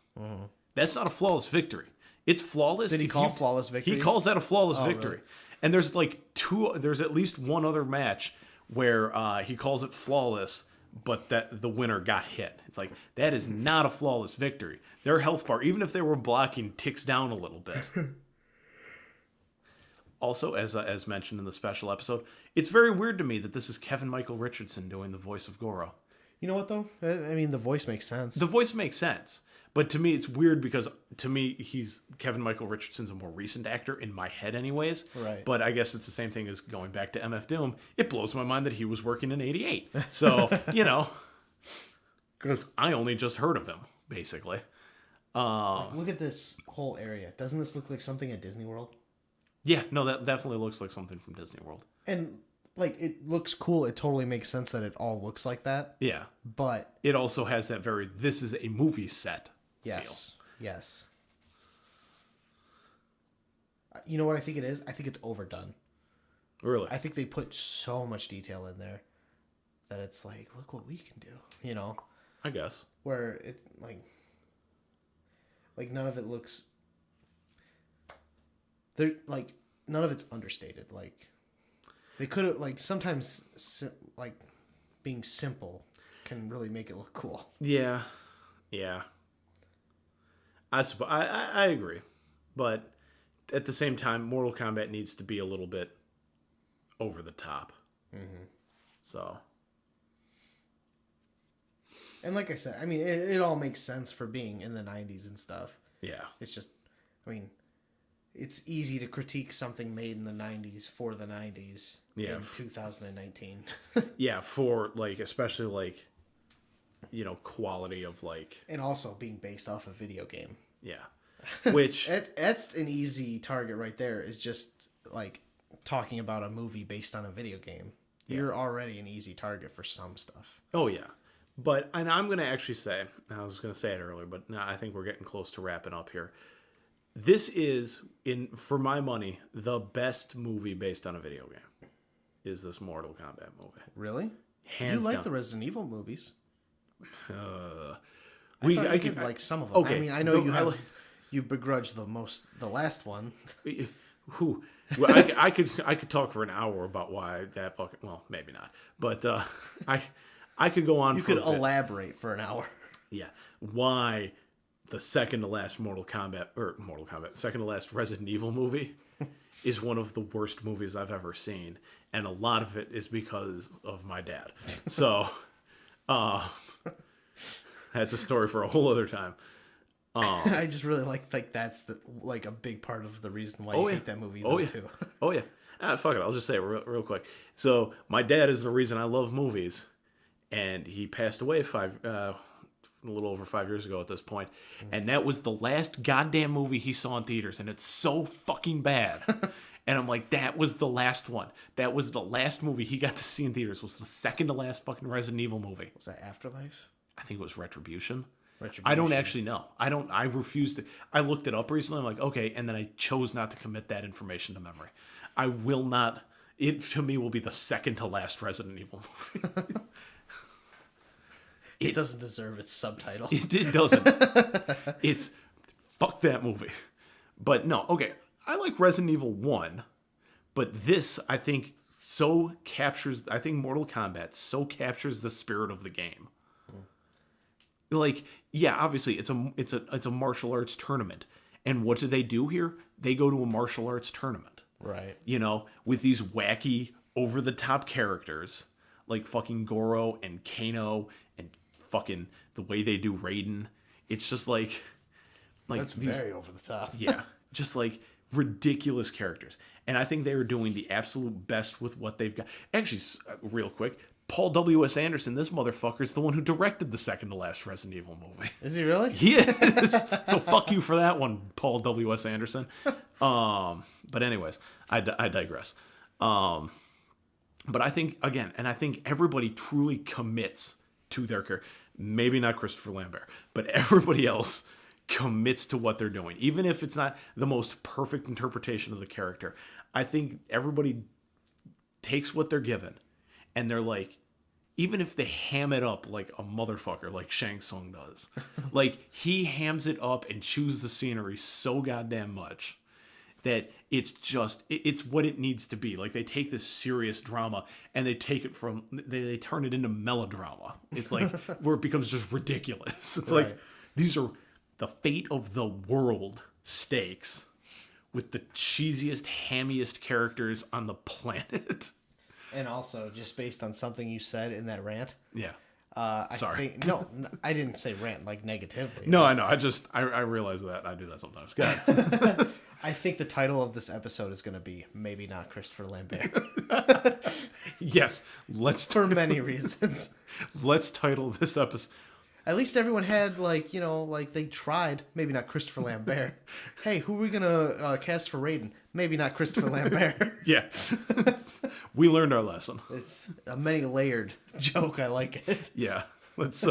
That's not a flawless victory. It's flawless. Did he call flawless victory? He calls that a flawless victory. Really? And there's at least one other match where he calls it flawless, but that the winner got hit. It's like, that is not a flawless victory. Their health bar, even if they were blocking, ticks down a little bit. Also, as mentioned in the special episode, it's very weird to me that this is Kevin Michael Richardson doing the voice of Goro. You know what, though? I mean, the voice makes sense. The voice makes sense. But to me, it's weird because, to me, Kevin Michael Richardson's a more recent actor, in my head anyways. Right. But I guess it's the same thing as going back to MF Doom. It blows my mind that he was working in 88. So, because I only just heard of him, basically. Look at this whole area. Doesn't this look like something at Disney World? Yeah, no, that definitely looks like something from Disney World. And, like, it looks cool. It totally makes sense that it all looks like that. Yeah. But it also has that this is a movie set feel. Yes. You know what I think it is? I think it's overdone. Really? I think they put so much detail in there that it's like, look what we can do, I guess. Where it's like none of it looks... none of it's understated. Like, they could have, like, sometimes, like, being simple can really make it look cool. Yeah. I agree. But at the same time, Mortal Kombat needs to be a little bit over the top. Mm-hmm. So. And like I said, I mean, it all makes sense for being in the 90s and stuff. Yeah. It's just, I mean, it's easy to critique something made in the 90s for the 90s in 2019. Yeah, for, like, especially, like, quality of, like... And also being based off a video game. Yeah. Which... that's an easy target right there, is just, like, talking about a movie based on a video game. Yeah. You're already an easy target for some stuff. Oh, yeah. But, and I'm going to actually say, I was going to say it earlier, but now I think we're getting close to wrapping up here. This is, for my money, the best movie based on a video game. Is this Mortal Kombat movie? Really? Hands you like down. the Resident Evil movies? I could like some of them. Okay, I mean, I know you begrudge the last one. Well, I could talk for an hour about why that fucking, well, maybe not, but I could go on. You could elaborate for an hour. Yeah, why the second to last second to last Resident Evil movie is one of the worst movies I've ever seen, and a lot of it is because of my dad. So, that's a story for a whole other time. I just really like that's a big part of the reason why you hate that movie too. Oh yeah. Fuck it. I'll just say it real quick. So my dad is the reason I love movies, and he passed away a little over 5 years ago at this point, and that was the last goddamn movie he saw in theaters, and it's so fucking bad. And I'm like, that was the last one. That was the last movie he got to see in theaters. Was the second to last fucking Resident Evil movie. Was that Afterlife? I think it was Retribution. I don't actually know. I refuse to. I looked it up recently. I'm like, okay, and then I chose not to commit that information to memory. I will not. It to me will be the second to last Resident Evil movie. It doesn't deserve its subtitle. It doesn't. It's fuck that movie. But no, okay. I like Resident Evil 1, but this I think Mortal Kombat so captures the spirit of the game. Like, yeah, obviously it's a martial arts tournament. And what do they do here? They go to a martial arts tournament. Right. With these wacky over the top characters like fucking Goro and Kano and fucking the way they do Raiden. It's just like that's very over the top. Yeah. Just like ridiculous characters. And I think they were doing the absolute best with what they've got. Actually, real quick, Paul W.S. Anderson, this motherfucker, is the one who directed the second to last Resident Evil movie. Is he really? He is. So fuck you for that one, Paul W.S. Anderson. But anyways, I digress. But I think, again, and I think everybody truly commits to their character. Maybe not Khristopher Lambert, but everybody else commits to what they're doing. Even if it's not the most perfect interpretation of the character. I think everybody takes what they're given. And they're like, even if they ham it up like a motherfucker, like Shang Tsung does, like he hams it up and chews the scenery so goddamn much that it's what it needs to be. Like they take this serious drama and they take it from, they turn it into melodrama. It's like where it becomes just ridiculous. It's like, these are the fate of the world stakes with the cheesiest, hammiest characters on the planet. And also, just based on something you said in that rant. Yeah. Sorry. No, I didn't say rant like negatively. No, I know. I realize that. I do that sometimes. Go ahead. I think the title of this episode is going to be Maybe Not Khristopher Lambert. Yes. For many reasons. Let's title this episode. At least everyone had, like, you know, like they tried. Maybe not Khristopher Lambert. Hey, who are we going to cast for Raiden? Maybe not Khristopher Lambert. Yeah. We learned our lesson. It's a many-layered joke. I like it. Yeah. Let's,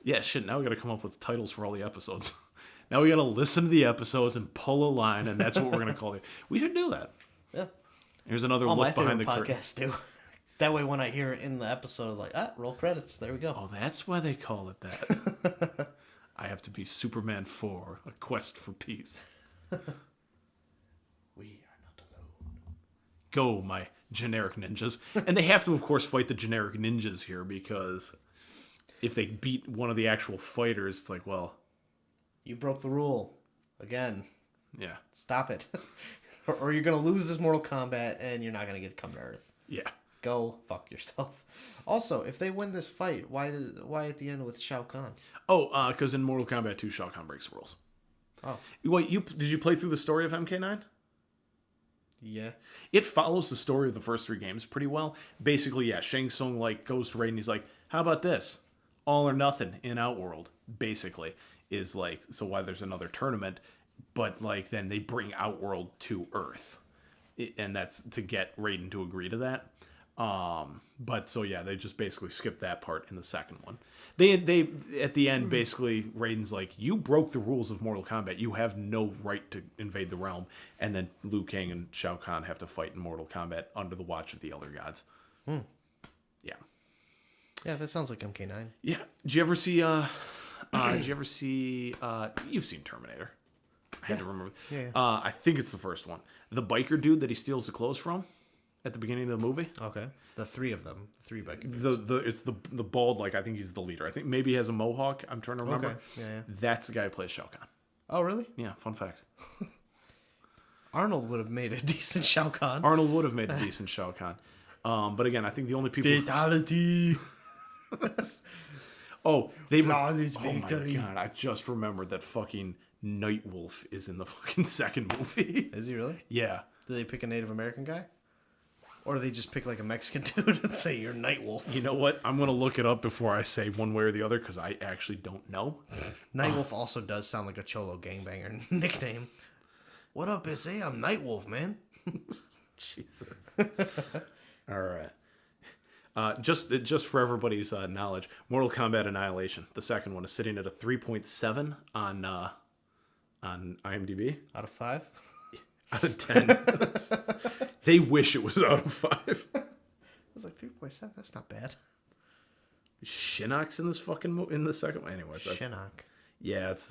yeah, shit, now we got to come up with titles for all the episodes. Now we got to listen to the episodes and pull a line, and that's what we're going to call it. We should do that. Yeah. Here's another look behind the curtain. Podcasts do. That way, when I hear it in the episode, it's like, roll credits. There we go. Oh, that's why they call it that. I have to be Superman 4, A Quest for Peace. We are not alone. Go, my generic ninjas. And they have to, of course, fight the generic ninjas here, because if they beat one of the actual fighters, it's like, well... You broke the rule. Again. Yeah. Stop it. Or you're going to lose this Mortal Kombat, and you're not going to get to come to Earth. Yeah. Go fuck yourself. Also, if they win this fight, why at the end with Shao Kahn? Oh, because in Mortal Kombat 2, Shao Kahn breaks rules. Oh. Wait, did you play through the story of MK9? Yeah. It follows the story of the first 3 games pretty well. Basically, yeah, Shang Tsung like goes to Raiden. He's like, how about this? All or nothing in Outworld, basically, is like, so why there's another tournament, but like then they bring Outworld to Earth. And that's to get Raiden to agree to that. But so yeah, they just basically skipped that part in the second one. They at the end basically Raiden's like, you broke the rules of Mortal Kombat. You have no right to invade the realm. And then Liu Kang and Shao Kahn have to fight in Mortal Kombat under the watch of the Elder Gods. Yeah. Yeah, that sounds like MK9. Yeah. Did you ever see you've seen Terminator. I had to remember. Yeah. I think it's the first one. The biker dude that he steals the clothes from at the beginning of the movie. Okay. The 3 of them. The 3 biker dudes. It's the bald, like, I think he's the leader. I think maybe he has a mohawk. I'm trying to remember. Okay. Yeah. That's the guy who plays Shao Kahn. Oh, really? Yeah, fun fact. Arnold would have made a decent Shao Kahn. Arnold would have made a decent Shao Kahn. But again, I think the only people... Fatality. Flawless victory. Oh my God, I just remembered that fucking Nightwolf is in the fucking second movie. Is he really? Yeah. Do they pick a Native American guy? Or do they just pick like a Mexican dude and say you're Nightwolf? You know what? I'm going to look it up before I say one way or the other because I actually don't know. Nightwolf also does sound like a Cholo gangbanger nickname. What up, SA? I'm Nightwolf, man. Jesus. All right. Just for everybody's knowledge, Mortal Kombat Annihilation, the second one, is sitting at a 3.7 on IMDb. Out of 5? Out of 10. They wish it was out of 5. I was like 3.7. That's not bad. Shinnok's in this fucking in the second one. Anyways, Shinnok. Yeah, it's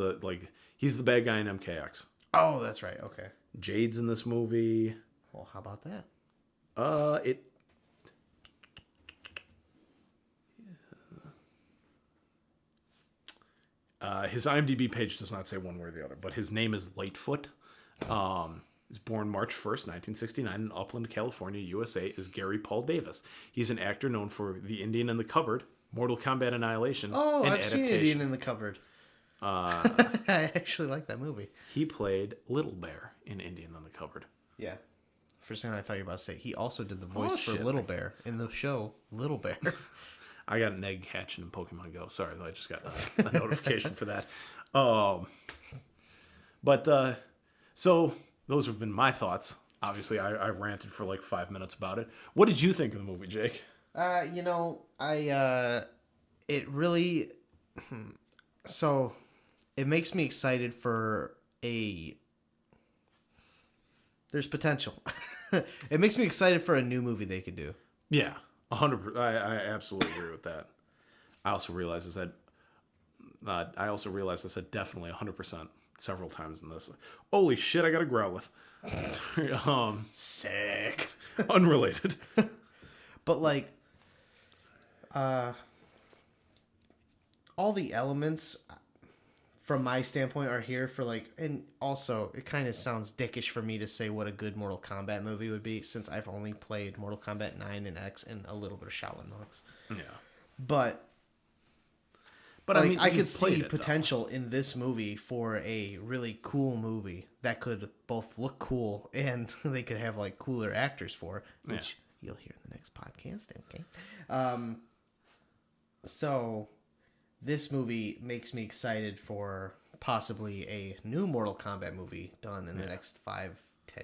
he's the bad guy in MKX. Oh, that's right. Okay. Jade's in this movie. Well, how about that? His IMDb page does not say one way or the other, but his name is Lightfoot. He's born March 1st, 1969 in Upland, California, USA, is Gary Paul Davis. He's an actor known for The Indian in the Cupboard, Mortal Kombat Annihilation, Oh, and I've seen Indian in the Cupboard. I actually like that movie. He played Little Bear in Indian in the Cupboard. Yeah. First thing I thought you were about to say, he also did the voice for Little Bear in the show Little Bear. I got an egg hatching in Pokemon Go. Sorry, I just got a notification for that. So those have been my thoughts. Obviously, I ranted for like 5 minutes about it. What did you think of the movie, Jake? It really, so it makes me excited for there's potential. It makes me excited for a new movie they could do. Yeah, 100%. I absolutely agree with that. I also realize I said definitely 100% several times in this. Holy shit, I got a Growlithe. Sick. Unrelated. But like, all the elements from my standpoint are here for like, and also it kind of sounds dickish for me to say what a good Mortal Kombat movie would be, since I've only played Mortal Kombat 9 and X and a little bit of Shaolin Monks. Yeah. But like, I mean, I could see potential in this movie for a really cool movie that could both look cool and they could have like cooler actors for, which you'll hear in the next podcast. Okay. So this movie makes me excited for possibly a new Mortal Kombat movie done in the next 5-10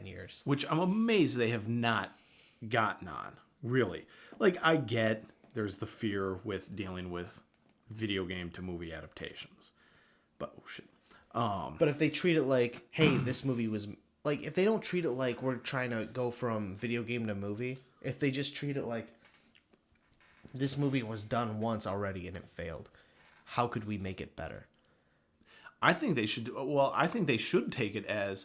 years. Which I'm amazed they have not gotten on, really. Like, I get there's the fear with dealing with video game to movie adaptations. But, oh shit. But if they treat it like, hey, this movie was... Like, if they don't treat it like we're trying to go from video game to movie, if they just treat it like this movie was done once already and it failed, how could we make it better? I think they should. Well, I think they should take it as,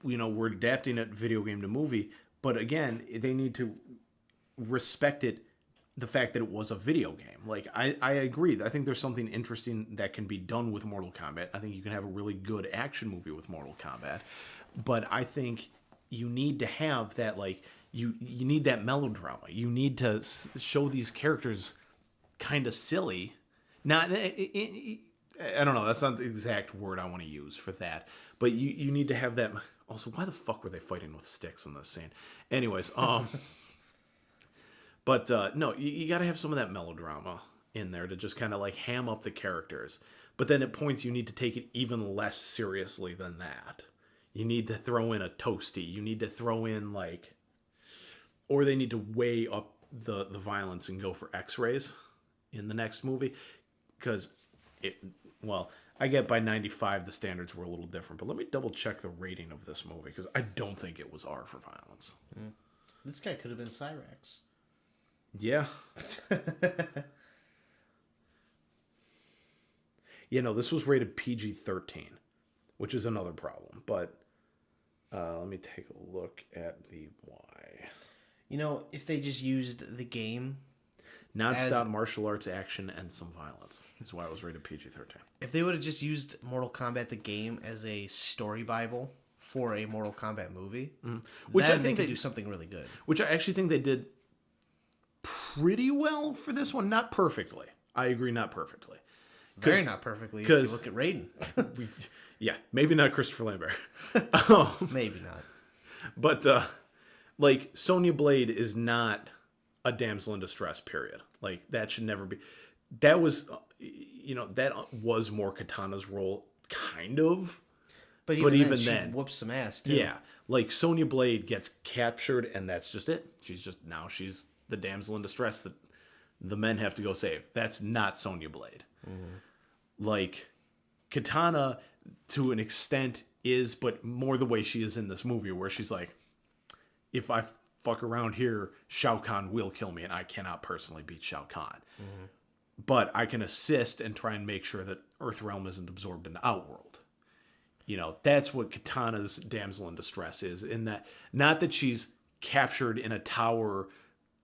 we're adapting it video game to movie. But again, they need to respect it, the fact that it was a video game. Like, I agree. I think there's something interesting that can be done with Mortal Kombat. I think you can have a really good action movie with Mortal Kombat. But I think you need to have that, like, you need that melodrama. You need to show these characters kind of silly. Not, I don't know. That's not the exact word I want to use for that. But you need to have that. Also, why the fuck were they fighting with sticks in this scene? Anyways, but no, you got to have some of that melodrama in there to just kind of like ham up the characters. But then at points you need to take it even less seriously than that. You need to throw in a Toasty. You need to throw in like, or they need to weigh up the violence and go for X-rays in the next movie. Because I get by 95 the standards were a little different, but let me double check the rating of this movie because I don't think it was R for violence. This guy could have been Cyrax. Yeah. This was rated PG-13, which is another problem. But let me take a look at the Y. If they just used the game... Non-stop martial arts action and some violence is why it was rated PG-13. If they would have just used Mortal Kombat the game as a story bible for a Mortal Kombat movie, which I think they could do something really good. Which I actually think they did pretty well for this one. Not perfectly. I agree, not perfectly. Very not perfectly if you look at Raiden. Yeah, maybe not Khristopher Lambert. Maybe not. But, like, Sonya Blade is not a damsel in distress, period. Like, that should never be. That was, that was more Katana's role, kind of. But even then, she whoops some ass, too. Yeah. Like, Sonya Blade gets captured, and that's just it. She's the damsel in distress that the men have to go save. That's not Sonya Blade. Like, Katana, to an extent, is, but more the way she is in this movie, where she's like, if I fuck around here, Shao Kahn will kill me, and I cannot personally beat Shao Kahn. But I can assist and try and make sure that Earthrealm isn't absorbed into Outworld. That's what Katana's damsel in distress is. In that, not that she's captured in a tower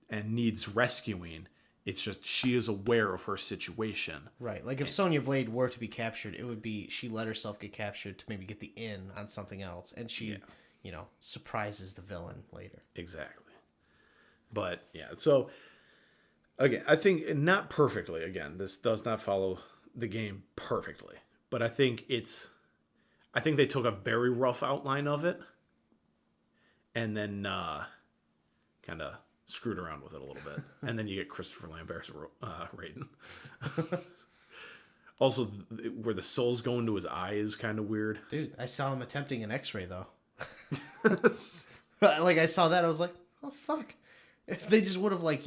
and needs rescuing. It's just she is aware of her situation. Right. Like if Sonya Blade were to be captured, it would be she let herself get captured to maybe get the in on something else, and she, surprises the villain later. Exactly. But yeah, so again, I think not perfectly. Again, this does not follow the game perfectly, but I think they took a very rough outline of it and then kind of screwed around with it a little bit. And then you get Khristopher Lambert's Raiden. Also, where the soul's going to his eye is kind of weird. Dude, I saw him attempting an X-ray, though. Like, I saw that, I was like, oh, fuck. If they just would have, like,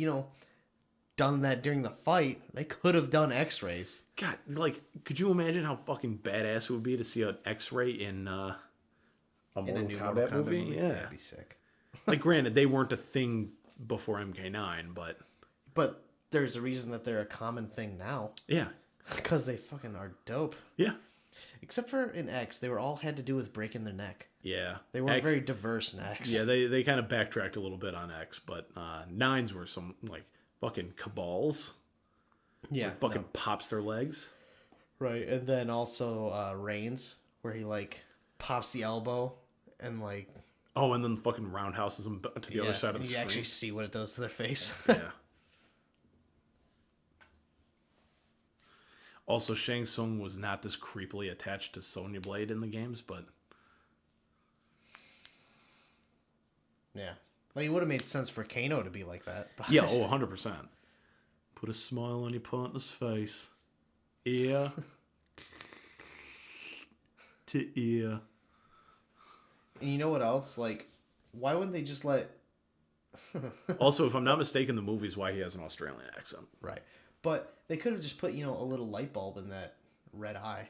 done that during the fight, they could have done X-rays. God, like, could you imagine how fucking badass it would be to see an X-ray in a Mortal Kombat movie? Yeah. That'd be sick. Like, granted, they weren't a thing before MK9, but... But there's a reason that they're a common thing now. Yeah. Because they fucking are dope. Yeah. Except for in X, they were all had to do with breaking their neck. Yeah. They weren't very diverse in X. Yeah, they kind of backtracked a little bit on X, but Nines were some, like, fucking cabals. Yeah. Fucking pops their legs. Right, and then also Reigns, where he, like, pops the elbow and, like... Oh, and then fucking roundhouses them to the other side of the screen. You actually see what it does to their face. Yeah. Also, Shang Tsung was not this creepily attached to Sonya Blade in the games, but... Yeah. Well, it would have made sense for Kano to be like that. But... Yeah, 100%. Put a smile on your partner's face. Ear to ear. And you know what else? Like, why wouldn't they just let... Also, if I'm not mistaken, the movie's why he has an Australian accent. Right. But they could have just put, a little light bulb in that red eye.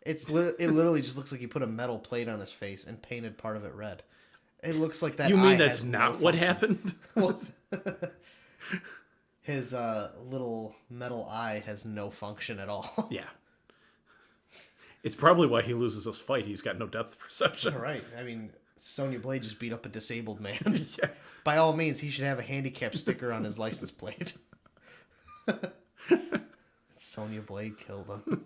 It literally just looks like you put a metal plate on his face and painted part of it red. It looks like that. You mean eye that's has not no what function. happened? His little metal eye has no function at all. Yeah. It's probably why he loses this fight. He's got no depth perception. Right. I mean, Sonya Blade just beat up a disabled man. Yeah. By all means, he should have a handicap sticker on his license plate. Sonya Blade killed him.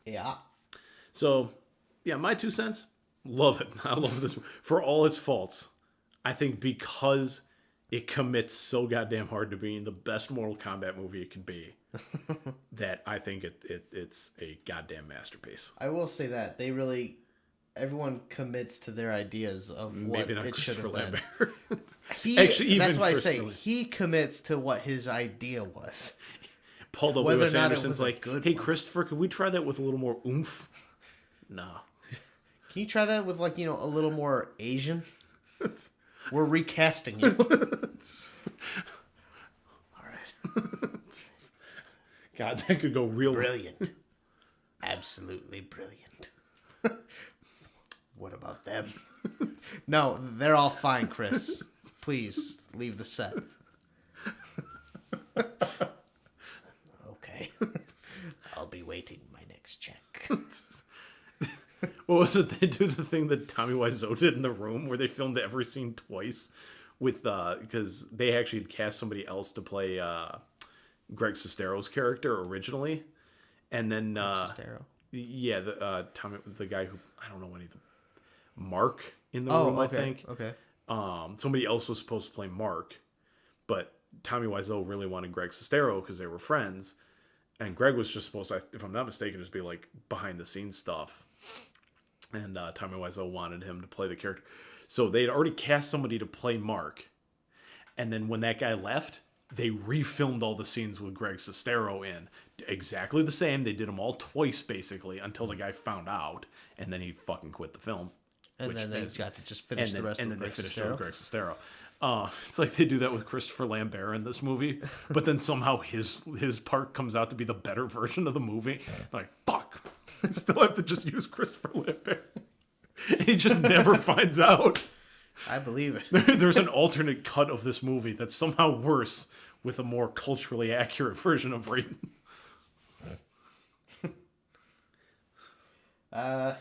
Yeah. So, yeah, my 2 cents. Love it. I love this for all its faults. I think because it commits so goddamn hard to being the best Mortal Kombat movie it could be, that I think it's a goddamn masterpiece. I will say that everyone commits to their ideas of what it should have been. Actually, that's why I say he commits to what his idea was. Paul W. S. Anderson's like, hey, Khristopher, could we try that with a little more oomph? No. Can you try that with, like, a little more Asian? We're recasting you. All right. God, that could go real brilliant. Absolutely brilliant. What about them? No, they're all fine, Chris. Please leave the set. Okay. I'll be waiting my next check. What was it? They do the thing that Tommy Wiseau did in The Room, where they filmed every scene twice, with because they actually had cast somebody else to play Greg Sestero's character originally, and then Sestero. Yeah, the guy who I don't know when Mark in The Room, I think. Okay. Somebody else was supposed to play Mark, but Tommy Wiseau really wanted Greg Sestero because they were friends, and Greg was just supposed to, if I'm not mistaken, just be like behind the scenes stuff. And Tommy Wiseau wanted him to play the character. So they had already cast somebody to play Mark. And then when that guy left, they refilmed all the scenes with Greg Sestero in. Exactly the same. They did them all twice, basically, until the guy found out. And then he fucking quit the film. And then they got to just finish the rest with Greg Sestero. It's like they do that with Christopher Lambert in this movie. But then somehow his part comes out to be the better version of the movie. Like, fuck. I still have to just use Christopher Lambert. And he just never finds out. I believe it. There's an alternate cut of this movie that's somehow worse with a more culturally accurate version of Raiden.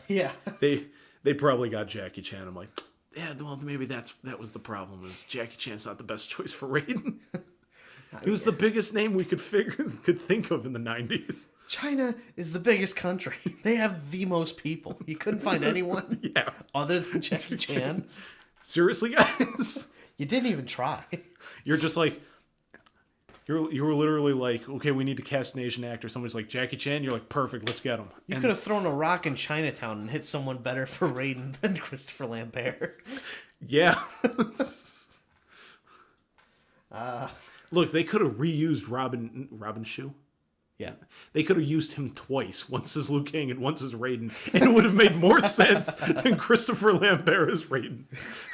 Yeah. They probably got Jackie Chan. I'm like, yeah, well, maybe that was the problem, is Jackie Chan's not the best choice for Raiden. He was the biggest name we could think of in the 90s. China is the biggest country. They have the most people. You couldn't find anyone other than Jackie Chan. Seriously, guys? You didn't even try. You're just like, You were literally like, okay, we need to cast an Asian actor. Somebody's like, Jackie Chan. You're like, perfect, let's get him. You could have thrown a rock in Chinatown and hit someone better for Raiden than Khristopher Lambert. Yeah. Look, they could have reused Robin Shu. Yeah. They could have used him twice, once as Liu Kang and once as Raiden, and it would have made more sense than Khristopher Lambert as Raiden.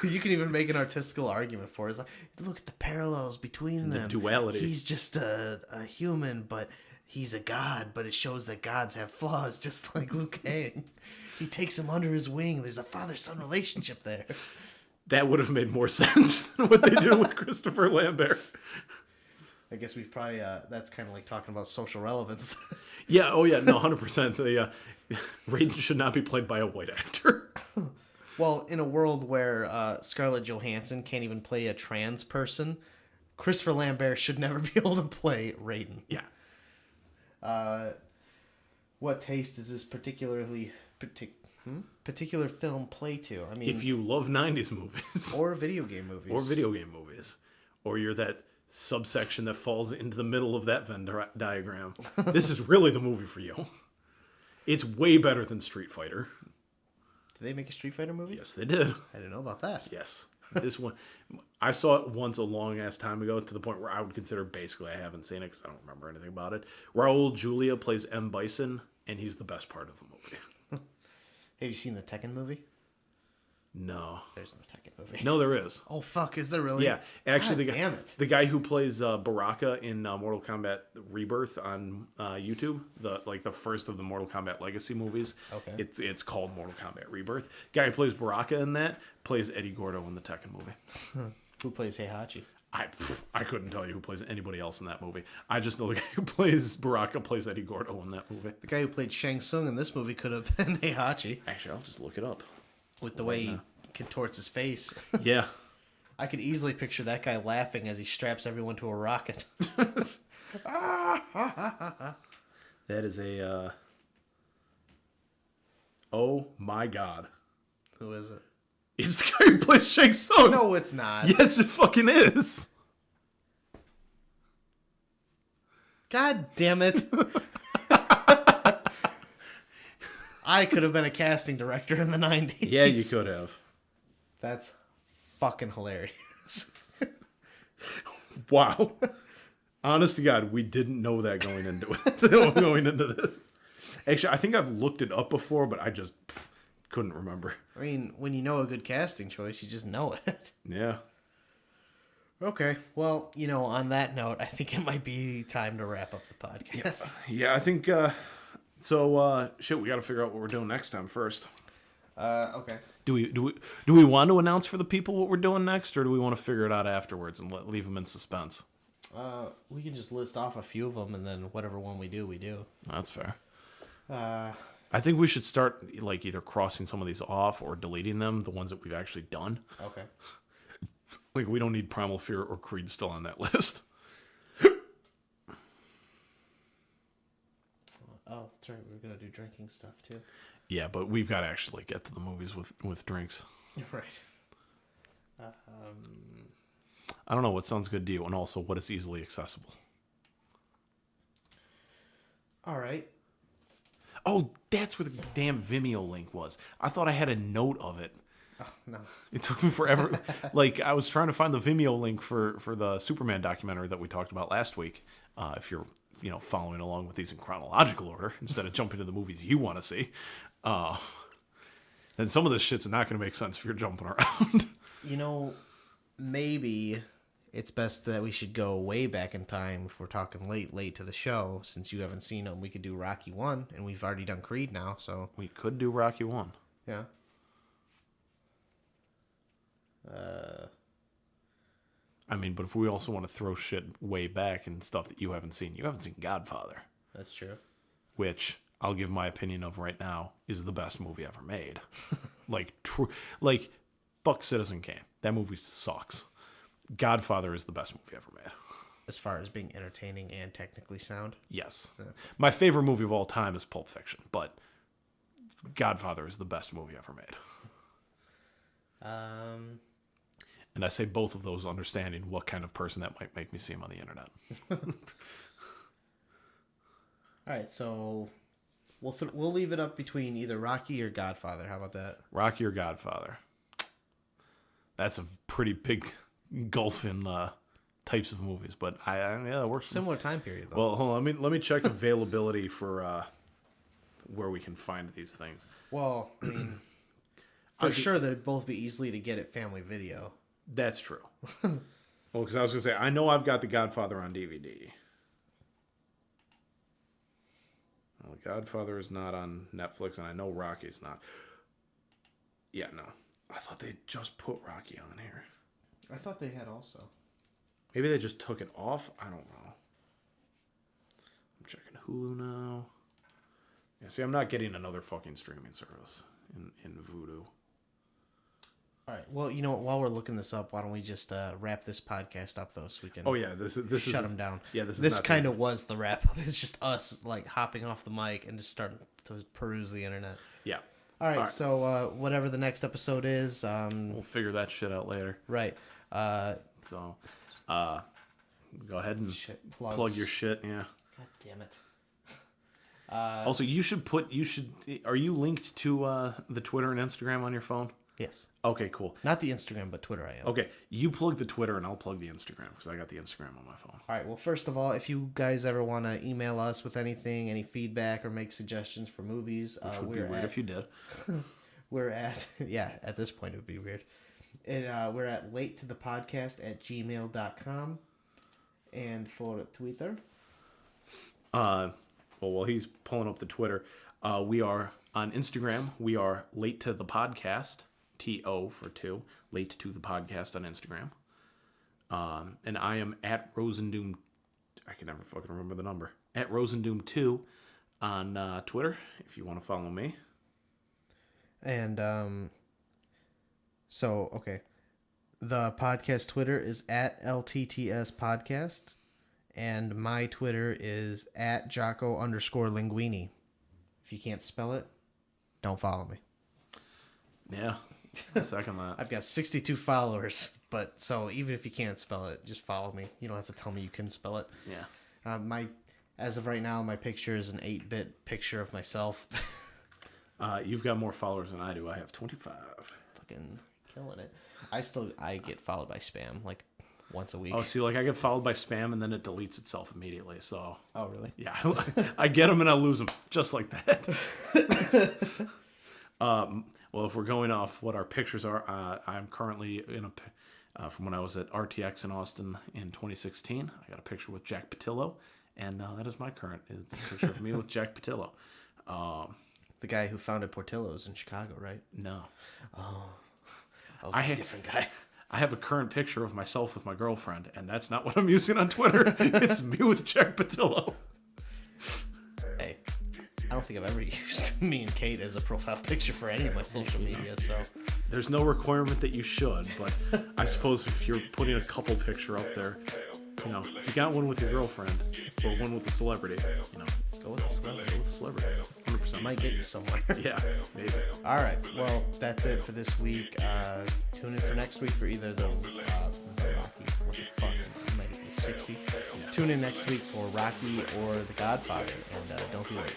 You can even make an artistical argument for it. It's like, look at the parallels between them. The duality. He's just a human, but he's a god, but it shows that gods have flaws, just like Liu Kang. He takes him under his wing. There's a father-son relationship there. That would have made more sense than what they do with Christopher Lambert. I guess we probably, that's kind of like talking about social relevance. Yeah, oh yeah, no, 100%. Raiden should not be played by a white actor. Well, in a world where Scarlett Johansson can't even play a trans person, Christopher Lambert should never be able to play Raiden. Yeah. What taste does this particular film play to? I mean, if you love 90s movies. Or video game movies. Or you're that subsection that falls into the middle of that Venn diagram. This is really the movie for you. It's way better than Street Fighter. Did they make a Street Fighter movie? Yes, they did. I didn't know about that. Yes. This one, I saw it once a long ass time ago to the point where I would consider basically I haven't seen it because I don't remember anything about it. Raul Julia plays M. Bison, and he's the best part of the movie. Have you seen the Tekken movie? No. There's no Tekken movie. No, there is. Oh, fuck. Is there really? Yeah. Actually, damn it. The guy who plays Baraka in Mortal Kombat Rebirth on YouTube, the first of the Mortal Kombat Legacy movies. Okay. It's called Mortal Kombat Rebirth. Guy who plays Baraka in that plays Eddie Gordo in the Tekken movie. Who plays Heihachi? I couldn't tell you who plays anybody else in that movie. I just know the guy who plays Baraka plays Eddie Gordo in that movie. The guy who played Shang Tsung in this movie could have been Heihachi. Actually, I'll just look it up. With the way he contorts his face. Yeah. I could easily picture that guy laughing as he straps everyone to a rocket. That is a... Oh my god. Who is it? It's the guy who plays Shang Tsung. No, it's not. Yes, it fucking is. God damn it. I could have been a casting director in the 90s. Yeah, you could have. That's fucking hilarious. Wow. Honest to God, we didn't know that going into this. Actually, I think I've looked it up before, but I just couldn't remember. I mean, when you know a good casting choice, you just know it. Yeah. Okay. Well, on that note, I think it might be time to wrap up the podcast. Yeah, I think... shit, we got to figure out what we're doing next time first. Okay. Do we want to announce for the people what we're doing next, or do we want to figure it out afterwards and leave them in suspense? We can just list off a few of them, and then whatever one we do, we do. That's fair. I think we should start either crossing some of these off or deleting them, the ones that we've actually done. Okay. We don't need Primal Fear or Creed still on that list. Oh, that's right. We're going to do drinking stuff, too. Yeah, but we've got to actually get to the movies with drinks. Right. I don't know what sounds good to you, and also what is easily accessible. All right. Oh, that's where the damn Vimeo link was. I thought I had a note of it. Oh, no. It took me forever. I was trying to find the Vimeo link for the Superman documentary that we talked about last week. If you're following along with these in chronological order instead of jumping to the movies you want to see, then some of this shit's not going to make sense if you're jumping around. Maybe it's best that we should go way back in time if we're talking late to the show. Since you haven't seen them, we could do Rocky 1, and we've already done Creed now, so... We could do Rocky 1. Yeah. But if we also want to throw shit way back and stuff that you haven't seen Godfather. That's true. Which, I'll give my opinion of right now, is the best movie ever made. Fuck Citizen Kane. That movie sucks. Godfather is the best movie ever made. As far as being entertaining and technically sound? Yes. Yeah. My favorite movie of all time is Pulp Fiction, but Godfather is the best movie ever made. And I say both of those understanding what kind of person that might make me seem on the internet. All right, so we'll leave it up between either Rocky or Godfather. How about that? Rocky or Godfather. That's a pretty big gulf in types of movies, but yeah, it works. Similar time period, though. Well, hold on. Let me check availability for where we can find these things. Well, I mean, for sure they'd both be easily to get at Family Video. That's true. Well, because I was gonna say I know I've got The Godfather on DVD. Well, Godfather is not on Netflix, and I know Rocky's not. Yeah, no. I thought they just put Rocky on here. I thought they had also. Maybe they just took it off? I don't know. I'm checking Hulu now. Yeah, see, I'm not getting another fucking streaming service in Vudu. All right. Well, you know what? While we're looking this up, why don't we just wrap this podcast up, though, so we can shut them down. Yeah, this kind of was the wrap up. It's just us, like, hopping off the mic and just starting to peruse the internet. Yeah. All right. So whatever the next episode is... we'll figure that shit out later. Right. So... go ahead and plug your shit. Yeah. God damn it. Also, are you linked to the Twitter and Instagram on your phone? Yes. Okay, cool. Not the Instagram, but Twitter I am. Okay, you plug the Twitter and I'll plug the Instagram because I got the Instagram on my phone. All right. Well, first of all, if you guys ever want to email us with anything, any feedback, or make suggestions for movies, which would be weird if you did. We're at at this point it would be weird. We're at latetothepodcast@gmail.com. And for Twitter? Well, while he's pulling up the Twitter, we are on Instagram. We are Late to the Podcast, TO for 2, Late to the Podcast on Instagram. And I am at Rosendoom. I can never fucking remember the number. At Rosendoom2 on Twitter, if you want to follow me. And okay. The podcast Twitter is at LTTS Podcast. And my Twitter is at Jocko_Linguini. If you can't spell it, don't follow me. Yeah. Second that. I've got 62 followers, but so even if you can't spell it, just follow me. You don't have to tell me you can spell it. Yeah. As of right now, my picture is an 8-bit picture of myself. You've got more followers than I do. I have 25. Fucking killing it. I get followed by spam like once a week. Oh, see, like I get followed by spam and then it deletes itself immediately. So. Oh, really? Yeah, I get them and I lose them just like that. Well, if we're going off what our pictures are, I'm currently in from when I was at RTX in Austin in 2016. I got a picture with Jack Patillo, and that is my current. It's a picture of me with Jack Patillo. The guy who founded Portillo's in Chicago, right? No. Oh, different guy. I have a current picture of myself with my girlfriend, and that's not what I'm using on Twitter. It's me with Jack Patillo. Hey, I don't think I've ever used me and Kate as a profile picture for any of my social media, so... There's no requirement that you should, but I suppose if you're putting a couple picture up there, you know, if you got one with your girlfriend, or one with a celebrity, you know, go with the celebrity. Go with the celebrity. 100%. Might get you somewhere. Yeah, maybe. All right, well, that's it for this week. Tune in for next week for either the Rocky, what the fuck, I might be 60. Yeah. Tune in next week for Rocky or The Godfather, and don't be late.